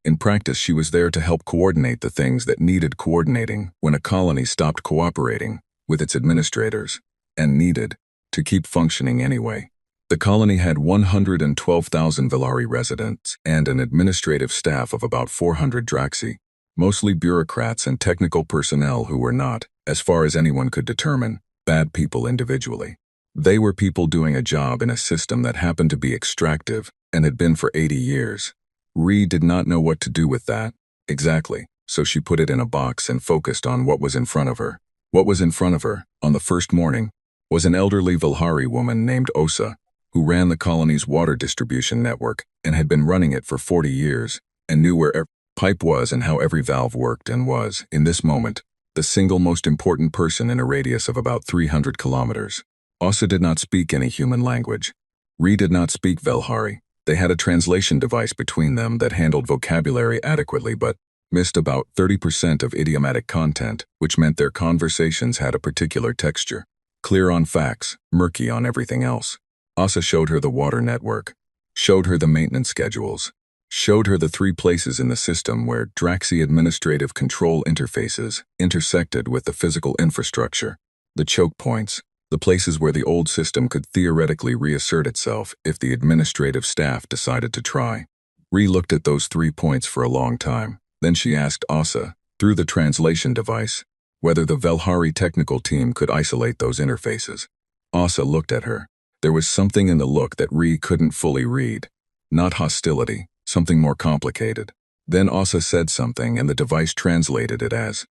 In practice, she was there to help coordinate the things that needed coordinating when a colony stopped cooperating with its administrators and needed to keep functioning anyway. The colony had 112,000 Villari residents and an administrative staff of about 400 Draxi, mostly bureaucrats and technical personnel who were not, as far as anyone could determine, bad people individually. They were people doing a job in a system that happened to be extractive and had been for 80 years. Ree did not know what to do with that, exactly, so she put it in a box and focused on what was in front of her. What was in front of her, on the first morning, was an elderly Vilhari woman named Osa, who ran the colony's water distribution network and had been running it for 40 years, and knew where every pipe was and how every valve worked, and was, in this moment, the single most important person in a radius of about 300 kilometers. Osa did not speak any human language. Ree did not speak Velhari. They had a translation device between them that handled vocabulary adequately but missed about 30% of idiomatic content, which meant their conversations had a particular texture. Clear on facts, murky on everything else. Osa showed her the water network, showed her the maintenance schedules, showed her the 3 places in the system where Draxi administrative control interfaces intersected with the physical infrastructure, the choke points, the places where the old system could theoretically reassert itself if the administrative staff decided to try. Ree looked at those 3 points for a long time. Then she asked Osa, through the translation device, whether the Velhari technical team could isolate those interfaces. Osa looked at her. There was something in the look that Ree couldn't fully read. Not hostility, something more complicated. Then Osa said something and the device translated it as,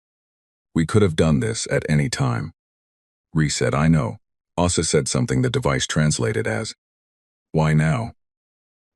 "We could have done this at any time." Ree said, "I know." Osa said something the device translated as, "Why now?"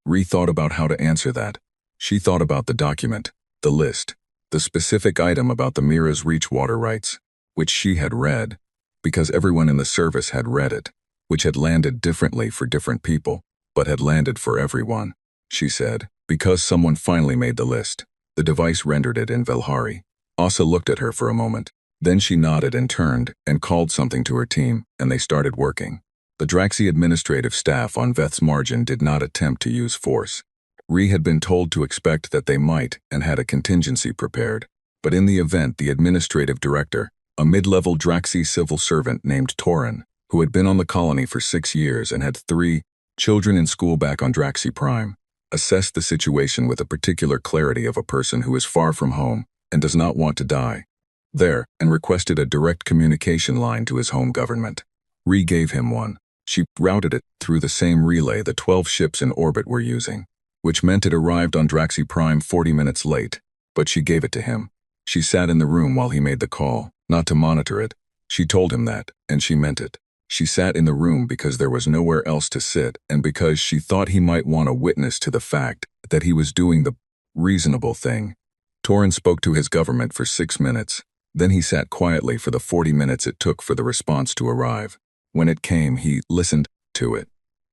Ree thought about how to answer that. She thought about the document, the list, the specific item about the Mira's Reach water rights, which she had read, because everyone in the service had read it, which had landed differently for different people, but had landed for everyone. She said, because someone finally made the list. The device rendered it in Velhari. Osa looked at her for a moment. Then she nodded and turned and called something to her team, and they started working. The Draxi administrative staff on Veth's margin did not attempt to use force. Ree had been told to expect that they might and had a contingency prepared. But in the event, the administrative director, a mid-level Draxi civil servant named Torin, who had been on the colony for 6 years and had 3 children in school back on Draxi Prime, assessed the situation with a particular clarity of a person who is far from home and does not want to die there, and requested a direct communication line to his home government. Ree gave him one. She routed it through the same relay the 12 ships in orbit were using, which meant it arrived on Draxi Prime 40 minutes late, but she gave it to him. She sat in the room while he made the call, not to monitor it. She told him that, and she meant it. She sat in the room because there was nowhere else to sit and because she thought he might want a witness to the fact that he was doing the reasonable thing. Torin spoke to his government for 6 minutes. Then he sat quietly for the 40 minutes it took for the response to arrive. When it came, he listened to it.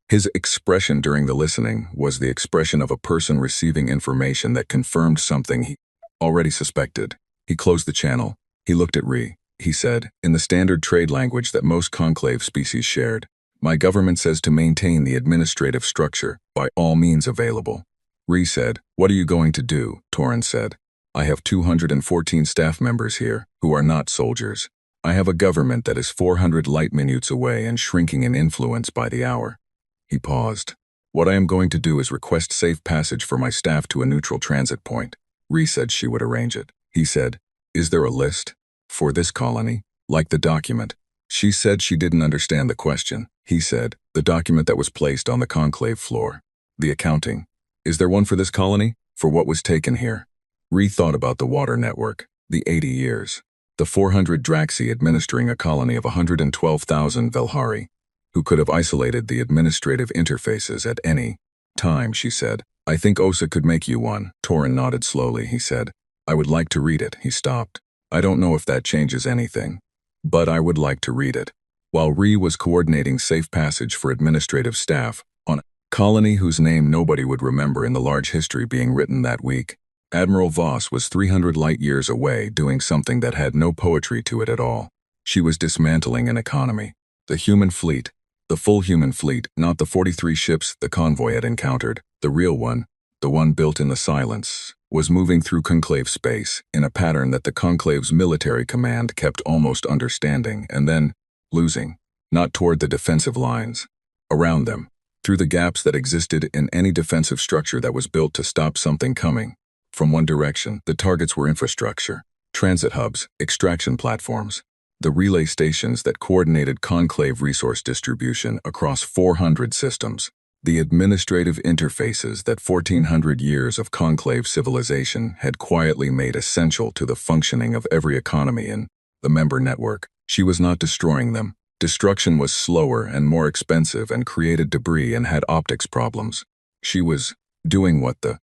His expression during the listening was the expression of a person receiving information that confirmed something he already suspected. He closed the channel. He looked at Ree. He said, in the standard trade language that most conclave species shared, "My government says to maintain the administrative structure by all means available." Ree said, "What are you going to do?" Torin said, "I have 214 staff members here who are not soldiers. I have a government that is 400 light minutes away and shrinking in influence by the hour." He paused. "What I am going to do is request safe passage for my staff to a neutral transit point." Ree said she would arrange it. He said, "Is there a list for this colony, like the document?" She said she didn't understand the question. He said, "The document that was placed on the conclave floor. The accounting. Is there one for this colony, for what was taken here?" Ree thought about the water network, the 80 years, the 400 Draxi administering a colony of 112,000 Velhari, who could have isolated the administrative interfaces at any time. She said, "I think Osa could make you one." Torin nodded slowly. He said, "I would like to read it." He stopped. "I don't know if that changes anything, but I would like to read it." While Ree was coordinating safe passage for administrative staff on a colony whose name nobody would remember in the large history being written that week, Admiral Voss was 300 light-years away doing something that had no poetry to it at all. She was dismantling an economy. The human fleet, the full human fleet, not the 43 ships the convoy had encountered, the real one, the one built in the silence, was moving through conclave space in a pattern that the conclave's military command kept almost understanding and then losing, not toward the defensive lines, around them, through the gaps that existed in any defensive structure that was built to stop something coming. From one direction, the targets were infrastructure, transit hubs, extraction platforms, the relay stations that coordinated conclave resource distribution across 400 systems, the administrative interfaces that 1,400 years of conclave civilization had quietly made essential to the functioning of every economy in the member network. She was not destroying them. Destruction was slower and more expensive and created debris and had optics problems. She was doing what the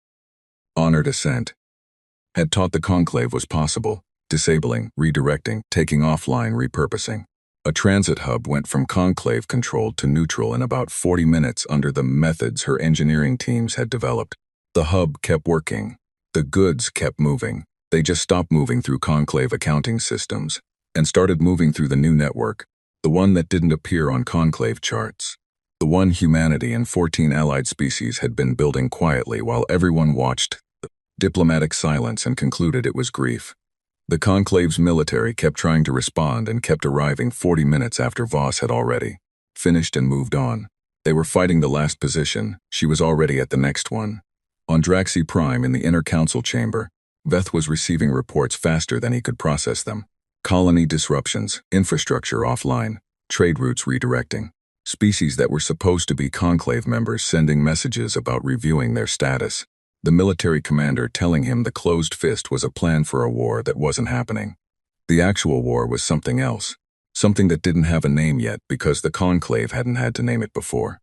honored ascent had taught the conclave was possible: disabling, redirecting, taking offline, repurposing. A transit hub went from conclave-controlled to neutral in about 40 minutes under the methods her engineering teams had developed. The hub kept working. The goods kept moving. They just stopped moving through conclave accounting systems and started moving through the new network, the one that didn't appear on conclave charts. The one humanity and 14 allied species had been building quietly while everyone watched the diplomatic silence and concluded it was grief. The conclave's military kept trying to respond and kept arriving 40 minutes after Voss had already finished and moved on. They were fighting the last position. She was already at the next one. On Draxi Prime in the inner council chamber, Veth was receiving reports faster than he could process them. Colony disruptions, infrastructure offline, trade routes redirecting, species that were supposed to be conclave members sending messages about reviewing their status. The military commander telling him the closed fist was a plan for a war that wasn't happening. The actual war was something else, something that didn't have a name yet because the conclave hadn't had to name it before.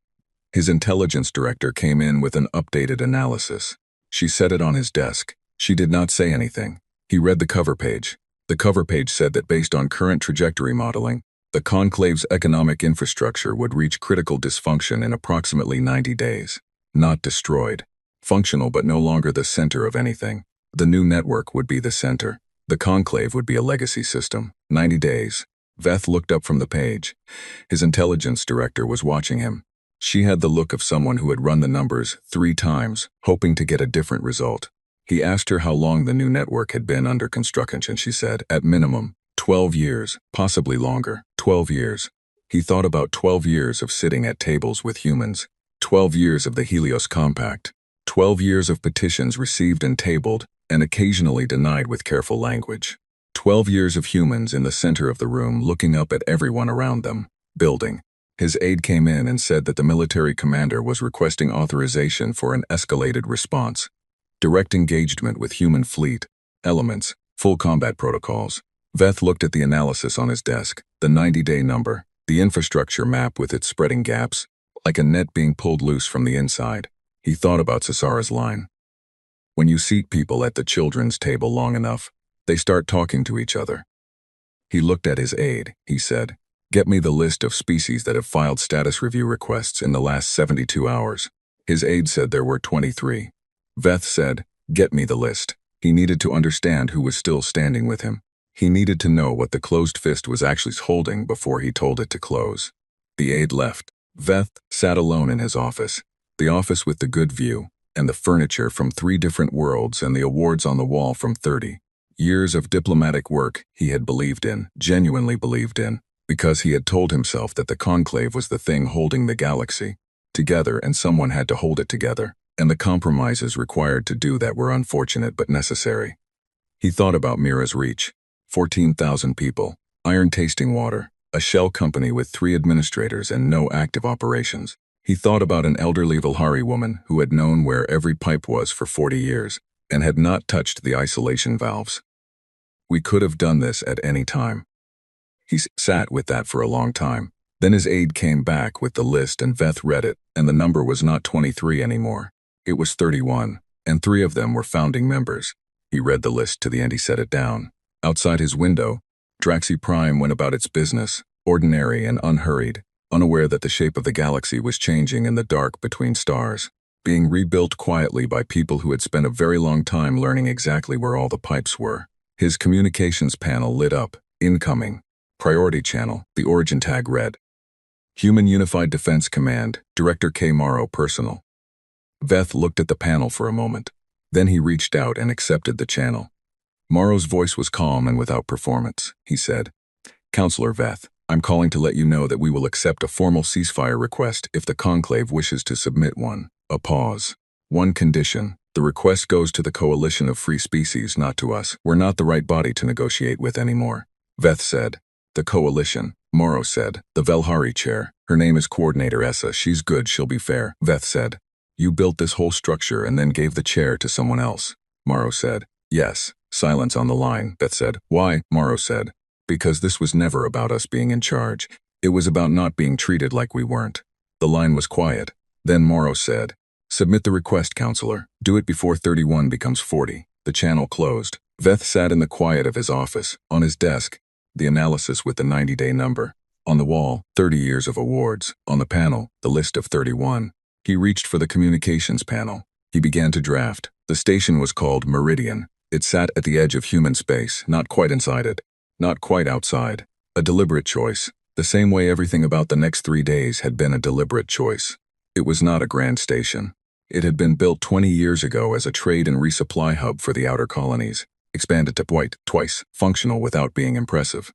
His intelligence director came in with an updated analysis. She set it on his desk. She did not say anything. He read the cover page. The cover page said that based on current trajectory modeling, the conclave's economic infrastructure would reach critical dysfunction in approximately 90 days. Not destroyed. Functional but no longer the center of anything. The new network would be the center. The conclave would be a legacy system. 90 days. Veth looked up from the page. His intelligence director was watching him. She had the look of someone who had run the numbers 3 times, hoping to get a different result. He asked her how long the new network had been under construction, and she said, at minimum, 12 years, possibly longer. 12 years. He thought about 12 years of sitting at tables with humans. 12 years of the Helios Compact. 12 years of petitions received and tabled, and occasionally denied with careful language. 12 years of humans in the center of the room looking up at everyone around them, building. His aide came in and said that the military commander was requesting authorization for an escalated response. Direct engagement with human fleet, elements, full combat protocols. Veth looked at the analysis on his desk, the 90-day number, the infrastructure map with its spreading gaps, like a net being pulled loose from the inside. He thought about Cesara's line. When you seat people at the children's table long enough, they start talking to each other. He looked at his aide. He said, "Get me the list of species that have filed status review requests in the last 72 hours. His aide said there were 23. Veth said, "Get me the list." He needed to understand who was still standing with him. He needed to know what the closed fist was actually holding before he told it to close. The aide left. Veth sat alone in his office. The office with the good view, and the furniture from 3 different worlds and the awards on the wall from 30. Years of diplomatic work he had believed in, genuinely believed in, because he had told himself that the conclave was the thing holding the galaxy together and someone had to hold it together, and the compromises required to do that were unfortunate but necessary. He thought about Mira's reach. 14,000 people, iron-tasting water, a shell company with 3 administrators and no active operations. He thought about an elderly Vilhari woman who had known where every pipe was for 40 years and had not touched the isolation valves. We could have done this at any time. He sat with that for a long time. Then his aide came back with the list and Veth read it, and the number was not 23 anymore. It was 31, and 3 of them were founding members. He read the list to the end. He set it down. Outside his window, Draxi Prime went about its business, ordinary and unhurried, unaware that the shape of the galaxy was changing in the dark between stars, being rebuilt quietly by people who had spent a very long time learning exactly where all the pipes were. His communications panel lit up, incoming, priority channel, the origin tag read, Human Unified Defense Command, Director K. Morrow, personal. Veth looked at the panel for a moment. Then he reached out and accepted the channel. Morrow's voice was calm and without performance. He said, "Counselor Veth, I'm calling to let you know that we will accept a formal ceasefire request if the Conclave wishes to submit one." A pause. "One condition. The request goes to the Coalition of Free Species, not to us. We're not the right body to negotiate with anymore." Veth said. "The Coalition." Morrow said. "The Velhari chair. Her name is Coordinator Essa. She's good, she'll be fair." Veth said. "You built this whole structure and then gave the chair to someone else." Morrow said. "Yes." Silence on the line. Veth said. "Why?" Morrow said. "Because this was never about us being in charge. It was about not being treated like we weren't." The line was quiet. Then Morrow said, "Submit the request, Counselor. Do it before 31 becomes 40. The channel closed. Veth sat in the quiet of his office. On his desk, the analysis with the 90-day number. On the wall, 30 years of awards. On the panel, the list of 31. He reached for the communications panel. He began to draft. The station was called Meridian. It sat at the edge of human space, not quite inside it, not quite outside. A deliberate choice. The same way everything about the next 3 days had been a deliberate choice. It was not a grand station. It had been built 20 years ago as a trade and resupply hub for the outer colonies, expanded to twice, functional without being impressive.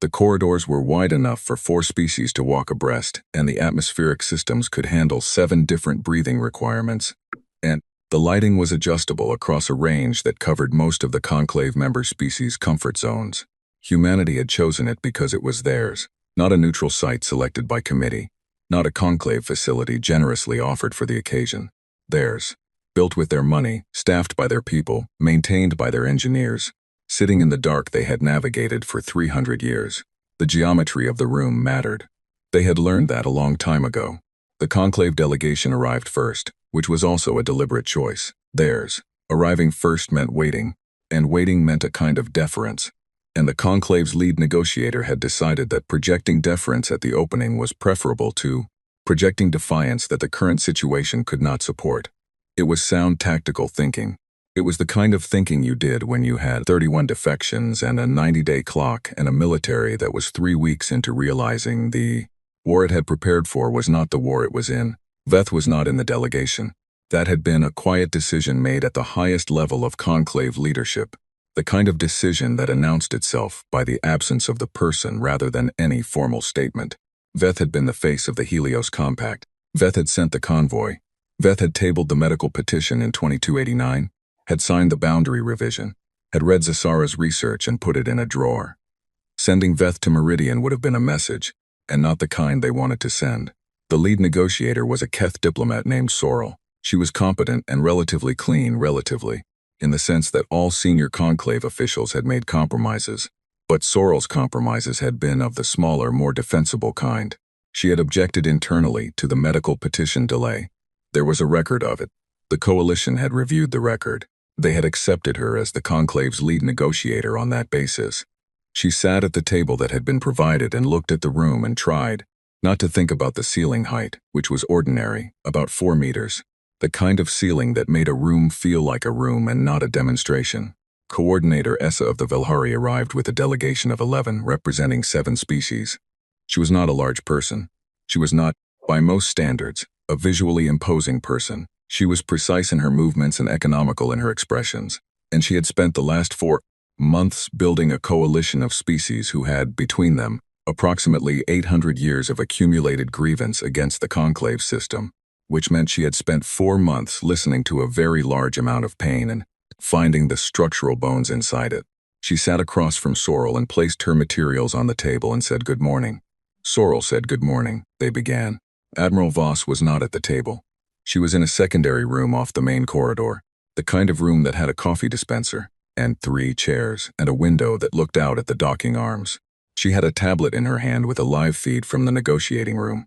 The corridors were wide enough for 4 species to walk abreast, and the atmospheric systems could handle 7 different breathing requirements. And the lighting was adjustable across a range that covered most of the Conclave member species' comfort zones. Humanity had chosen it because it was theirs, not a neutral site selected by committee, not a Conclave facility generously offered for the occasion. Theirs. Built with their money, staffed by their people, maintained by their engineers. Sitting in the dark they had navigated for 300 years. The geometry of the room mattered. They had learned that a long time ago. The Conclave delegation arrived first, which was also a deliberate choice. Theirs. Arriving first meant waiting, and waiting meant a kind of deference. And the Conclave's lead negotiator had decided that projecting deference at the opening was preferable to projecting defiance that the current situation could not support. It was sound tactical thinking. It was the kind of thinking you did when you had 31 defections and a 90-day clock and a military that was 3 weeks into realizing the war it had prepared for was not the war it was in. Veth was not in the delegation. That had been a quiet decision made at the highest level of Conclave leadership, the kind of decision that announced itself by the absence of the person rather than any formal statement. Veth had been the face of the Helios Compact. Veth had sent the convoy. Veth had tabled the medical petition in 2289, had signed the boundary revision, had read Zasara's research and put it in a drawer. Sending Veth to Meridian would have been a message, and not the kind they wanted to send. The lead negotiator was a Keth diplomat named Sorrel. She was competent and relatively clean, in the sense that all senior Conclave officials had made compromises, but Sorrel's compromises had been of the smaller, more defensible kind. She had objected internally to the medical petition delay. There was a record of it. The coalition had reviewed the record. They had accepted her as the Conclave's lead negotiator on that basis. She sat at the table that had been provided and looked at the room and tried not to think about the ceiling height, which was ordinary, about 4 meters. The kind of ceiling that made a room feel like a room and not a demonstration. Coordinator Essa of the Velhari arrived with a delegation of 11 representing 7 species. She was not a large person. She was not, by most standards, a visually imposing person. She was precise in her movements and economical in her expressions, and she had spent the last 4 months building a coalition of species who had, between them, approximately 800 years of accumulated grievance against the Conclave system, which meant she had spent 4 months listening to a very large amount of pain and finding the structural bones inside it. She sat across from Sorrel and placed her materials on the table and said good morning. Sorrel said good morning. They began. Admiral Voss was not at the table. She was in a secondary room off the main corridor, the kind of room that had a coffee dispenser, and 3 chairs, and a window that looked out at the docking arms. She had a tablet in her hand with a live feed from the negotiating room.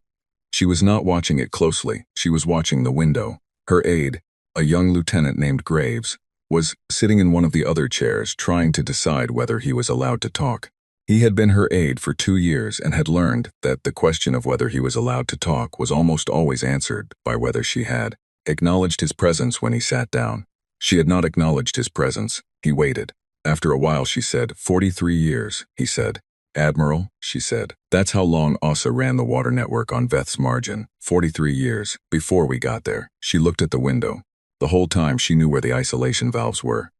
She was not watching it closely. She was watching the window. Her aide, a young lieutenant named Graves, was sitting in one of the other chairs trying to decide whether he was allowed to talk. He had been her aide for 2 years and had learned that the question of whether he was allowed to talk was almost always answered by whether she had acknowledged his presence when he sat down. She had not acknowledged his presence. He waited. After a while she said, 43 years, he said. Admiral, she said. That's how long Ossa ran the water network on Veth's margin, 43 years, before we got there. She looked at the window. The whole time she knew where the isolation valves were.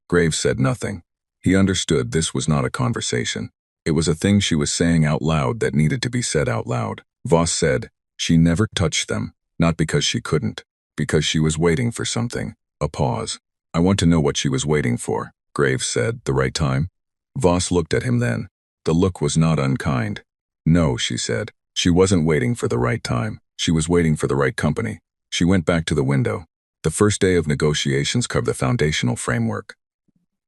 Graves said nothing. He understood this was not a conversation. It was a thing she was saying out loud that needed to be said out loud. Voss said, she never touched them, not because she couldn't, because she was waiting for something. A pause. I want to know what she was waiting for, Graves said. The right time? Voss looked at him then. The look was not unkind. No, she said. She wasn't waiting for the right time. She was waiting for the right company. She went back to the window. The first day of negotiations covered the foundational framework.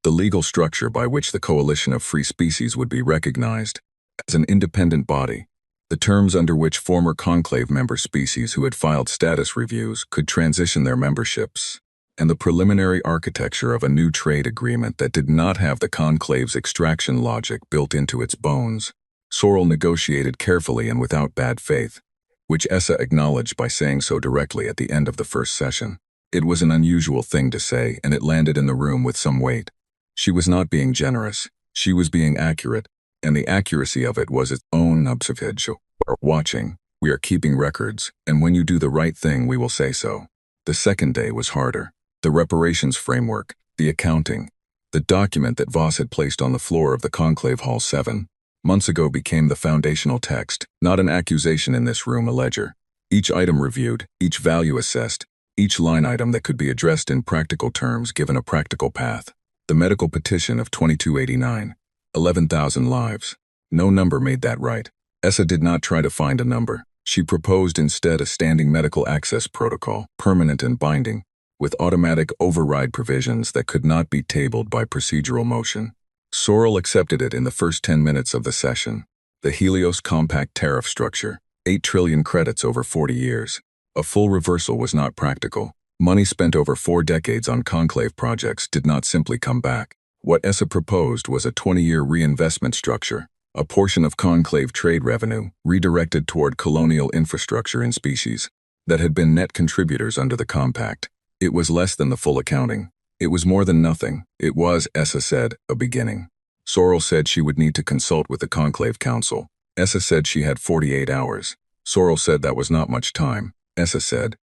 The legal structure by which the coalition of free species would be recognized as an independent body. The terms under which former conclave member species who had filed status reviews could transition their memberships, and the preliminary architecture of a new trade agreement that did not have the conclave's extraction logic built into its bones. Sorrel negotiated carefully and without bad faith, which Essa acknowledged by saying so directly at the end of the first session. It was an unusual thing to say, and it landed in the room with some weight. She was not being generous, she was being accurate, and the accuracy of it was its own observation. We're watching, we are keeping records, and when you do the right thing we will say so. The second day was harder. The reparations framework, the accounting, the document that Voss had placed on the floor of the Conclave Hall 7 months ago became the foundational text, not an accusation in this room, a ledger. Each item reviewed, each value assessed, each line item that could be addressed in practical terms given a practical path. The medical petition of 2289, 11,000 lives. No number made that right. Essa did not try to find a number. She proposed instead a standing medical access protocol, permanent and binding, with automatic override provisions that could not be tabled by procedural motion. Sorrel accepted it in the first 10 minutes of the session. The Helios compact tariff structure, 8 trillion credits over 40 years. A full reversal was not practical. Money spent over 4 decades on conclave projects did not simply come back. What Essa proposed was a 20-year reinvestment structure, a portion of conclave trade revenue redirected toward colonial infrastructure and species that had been net contributors under the compact. It was less than the full accounting. It was more than nothing. It was, Essa said, a beginning. Sorrel said she would need to consult with the Conclave Council. Essa said she had 48 hours. Sorrel said that was not much time. Essa said,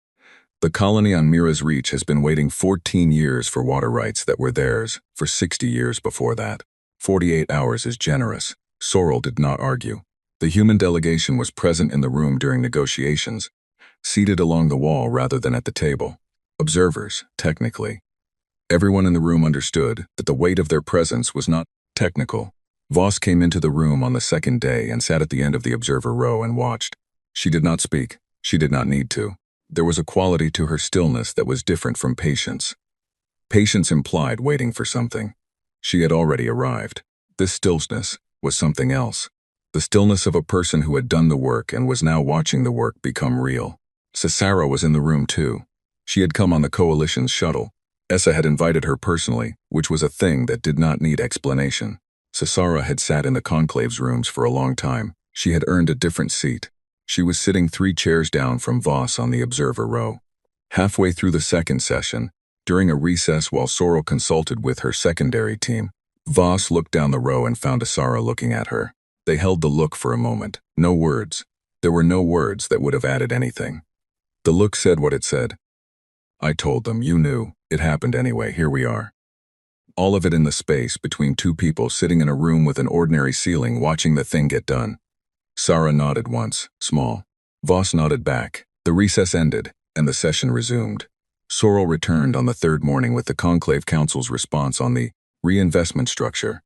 the colony on Mira's Reach has been waiting 14 years for water rights that were theirs, for 60 years before that. 48 hours is generous. Sorrel did not argue. The human delegation was present in the room during negotiations, seated along the wall rather than at the table. Observers, technically. Everyone in the room understood that the weight of their presence was not technical. Voss came into the room on the second day and sat at the end of the observer row and watched. She did not speak. She did not need to. There was a quality to her stillness that was different from patience. Patience implied waiting for something. She had already arrived. This stillness was something else. The stillness of a person who had done the work and was now watching the work become real. Cesara was in the room too. She had come on the coalition's shuttle. Essa had invited her personally, which was a thing that did not need explanation. Cesara had sat in the conclave's rooms for a long time. She had earned a different seat. She was sitting 3 chairs down from Voss on the observer row. Halfway through the second session, during a recess while Sorrel consulted with her secondary team, Voss looked down the row and found Asara looking at her. They held the look for a moment. No words. There were no words that would have added anything. The look said what it said. I told them, you knew. It happened anyway, here we are. All of it in the space between 2 people sitting in a room with an ordinary ceiling watching the thing get done. Sarah nodded once, small. Voss nodded back. The recess ended, and the session resumed. Sorrel returned on the 3rd morning with the Conclave Council's response on the reinvestment structure.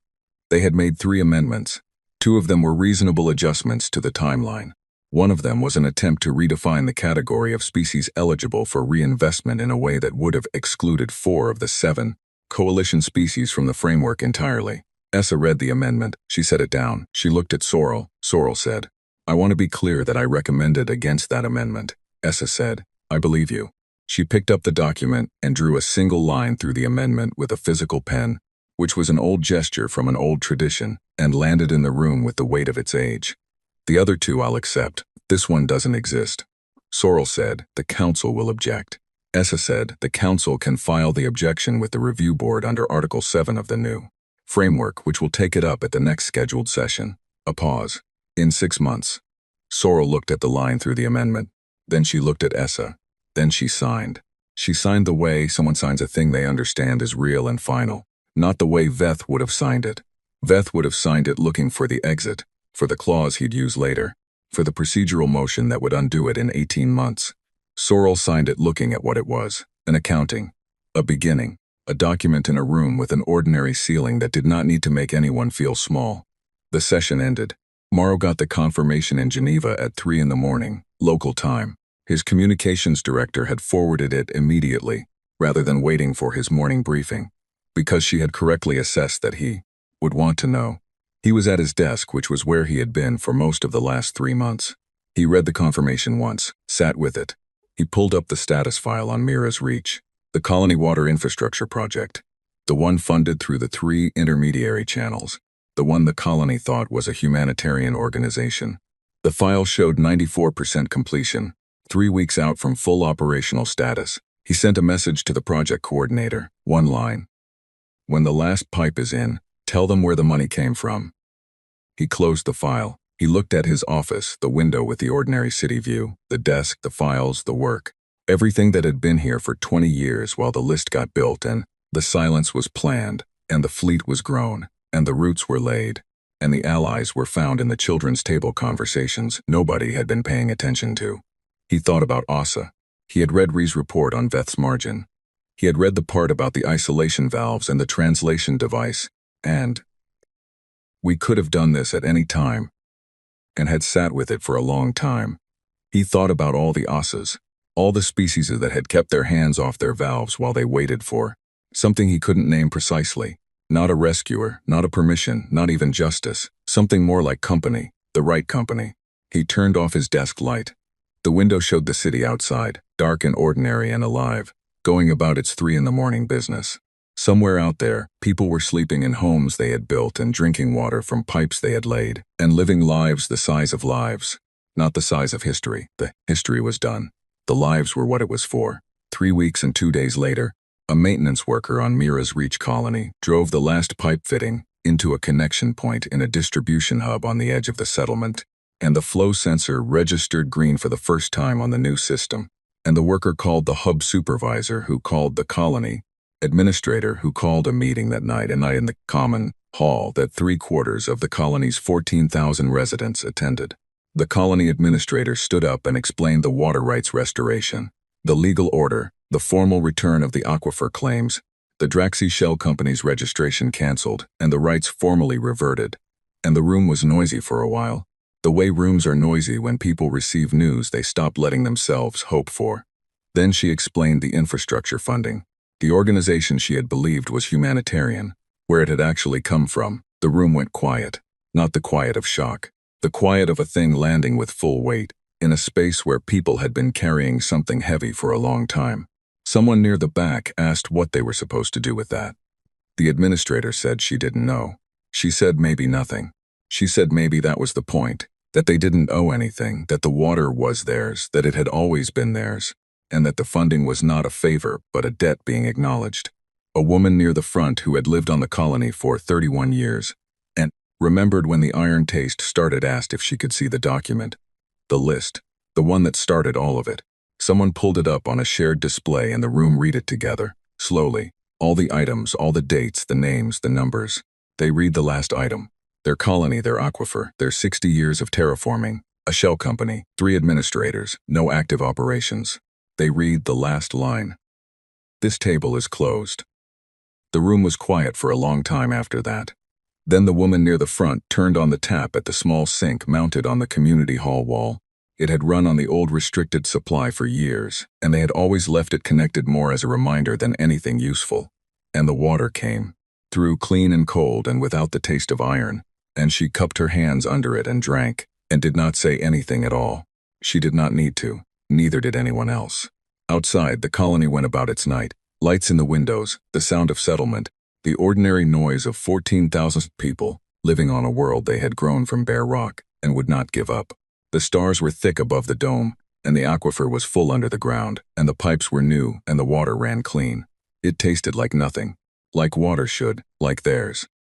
They had made 3 amendments. 2 of them were reasonable adjustments to the timeline. One of them was an attempt to redefine the category of species eligible for reinvestment in a way that would have excluded 4 of the 7 coalition species from the framework entirely. Essa read the amendment. She set it down. She looked at Sorrel. Sorrel said, I want to be clear that I recommended against that amendment. Essa said, I believe you. She picked up the document and drew a single line through the amendment with a physical pen, which was an old gesture from an old tradition, and landed in the room with the weight of its age. The other 2 I'll accept. This one doesn't exist. Sorrel said, the council will object. Essa said, the council can file the objection with the review board under Article 7 of the new framework, which will take it up at the next scheduled session. A pause. In 6 months. Sorrel looked at the line through the amendment. Then she looked at Essa. Then she signed. She signed the way someone signs a thing they understand is real and final. Not the way Veth would have signed it. Veth would have signed it looking for the exit, for the clause he'd use later, for the procedural motion that would undo it in 18 months. Sorrel signed it looking at what it was, an accounting, a beginning, a document in a room with an ordinary ceiling that did not need to make anyone feel small. The session ended. Morrow got the confirmation in Geneva at 3 in the morning, local time. His communications director had forwarded it immediately, rather than waiting for his morning briefing, because she had correctly assessed that he would want to know. He was at his desk, which was where he had been for most of the last 3 months. He read the confirmation once, sat with it. He pulled up the status file on Mira's Reach, the Colony Water Infrastructure Project, the one funded through the 3 intermediary channels, the one the colony thought was a humanitarian organization. The file showed 94% completion, 3 weeks out from full operational status. He sent a message to the project coordinator, one line. When the last pipe is in, tell them where the money came from. He closed the file. He looked at his office, the window with the ordinary city view, the desk, the files, the work. Everything that had been here for 20 years while the list got built and the silence was planned, and the fleet was grown, and the roots were laid, and the allies were found in the children's table conversations nobody had been paying attention to. He thought about Asa. He had read Ree's report on Veth's margin. He had read the part about the isolation valves and the translation device, and we could have done this at any time, and had sat with it for a long time. He thought about all the Asas, all the species that had kept their hands off their valves while they waited for something he couldn't name precisely. Not a rescuer, not a permission, not even justice, something more like company, the right company. He turned off his desk light. The window showed the city outside, dark and ordinary and alive, going about its 3 in the morning business. Somewhere out there, people were sleeping in homes they had built and drinking water from pipes they had laid, and living lives the size of lives, not the size of history. The history was done. The lives were what it was for. 3 weeks and 2 days later, a maintenance worker on Mira's Reach colony drove the last pipe fitting into a connection point in a distribution hub on the edge of the settlement, and the flow sensor registered green for the first time on the new system. And the worker called the hub supervisor, who called the colony administrator, who called a meeting that night in the common hall that 3/4 of the colony's 14,000 residents attended. The colony administrator stood up and explained the water rights restoration, the legal order, the formal return of the aquifer claims, the Draxi Shell Company's registration canceled, and the rights formally reverted. And the room was noisy for a while, the way rooms are noisy when people receive news they stop letting themselves hope for. Then she explained the infrastructure funding, the organization she had believed was humanitarian, where it had actually come from. The room went quiet, not the quiet of shock, the quiet of a thing landing with full weight, in a space where people had been carrying something heavy for a long time. Someone near the back asked what they were supposed to do with that. The administrator said she didn't know. She said maybe nothing. She said maybe that was the point, that they didn't owe anything, that the water was theirs, that it had always been theirs, and that the funding was not a favor but a debt being acknowledged. A woman near the front who had lived on the colony for 31 years and remembered when the iron taste started asked if she could see the document. The list, the one that started all of it. Someone pulled it up on a shared display and the room read it together, slowly. All the items, all the dates, the names, the numbers. They read the last item. Their colony, their aquifer, their 60 years of terraforming, a shell company, 3 administrators, no active operations. They read the last line. This table is closed. The room was quiet for a long time after that. Then the woman near the front turned on the tap at the small sink mounted on the community hall wall. It had run on the old restricted supply for years, and they had always left it connected more as a reminder than anything useful. And the water came, through clean and cold and without the taste of iron, and she cupped her hands under it and drank, and did not say anything at all. She did not need to. Neither did anyone else. Outside, the colony went about its night. Lights in the windows, the sound of settlement, the ordinary noise of 14,000 people living on a world they had grown from bare rock and would not give up. The stars were thick above the dome, and the aquifer was full under the ground, and the pipes were new, and the water ran clean. It tasted like nothing. Like water should, like theirs.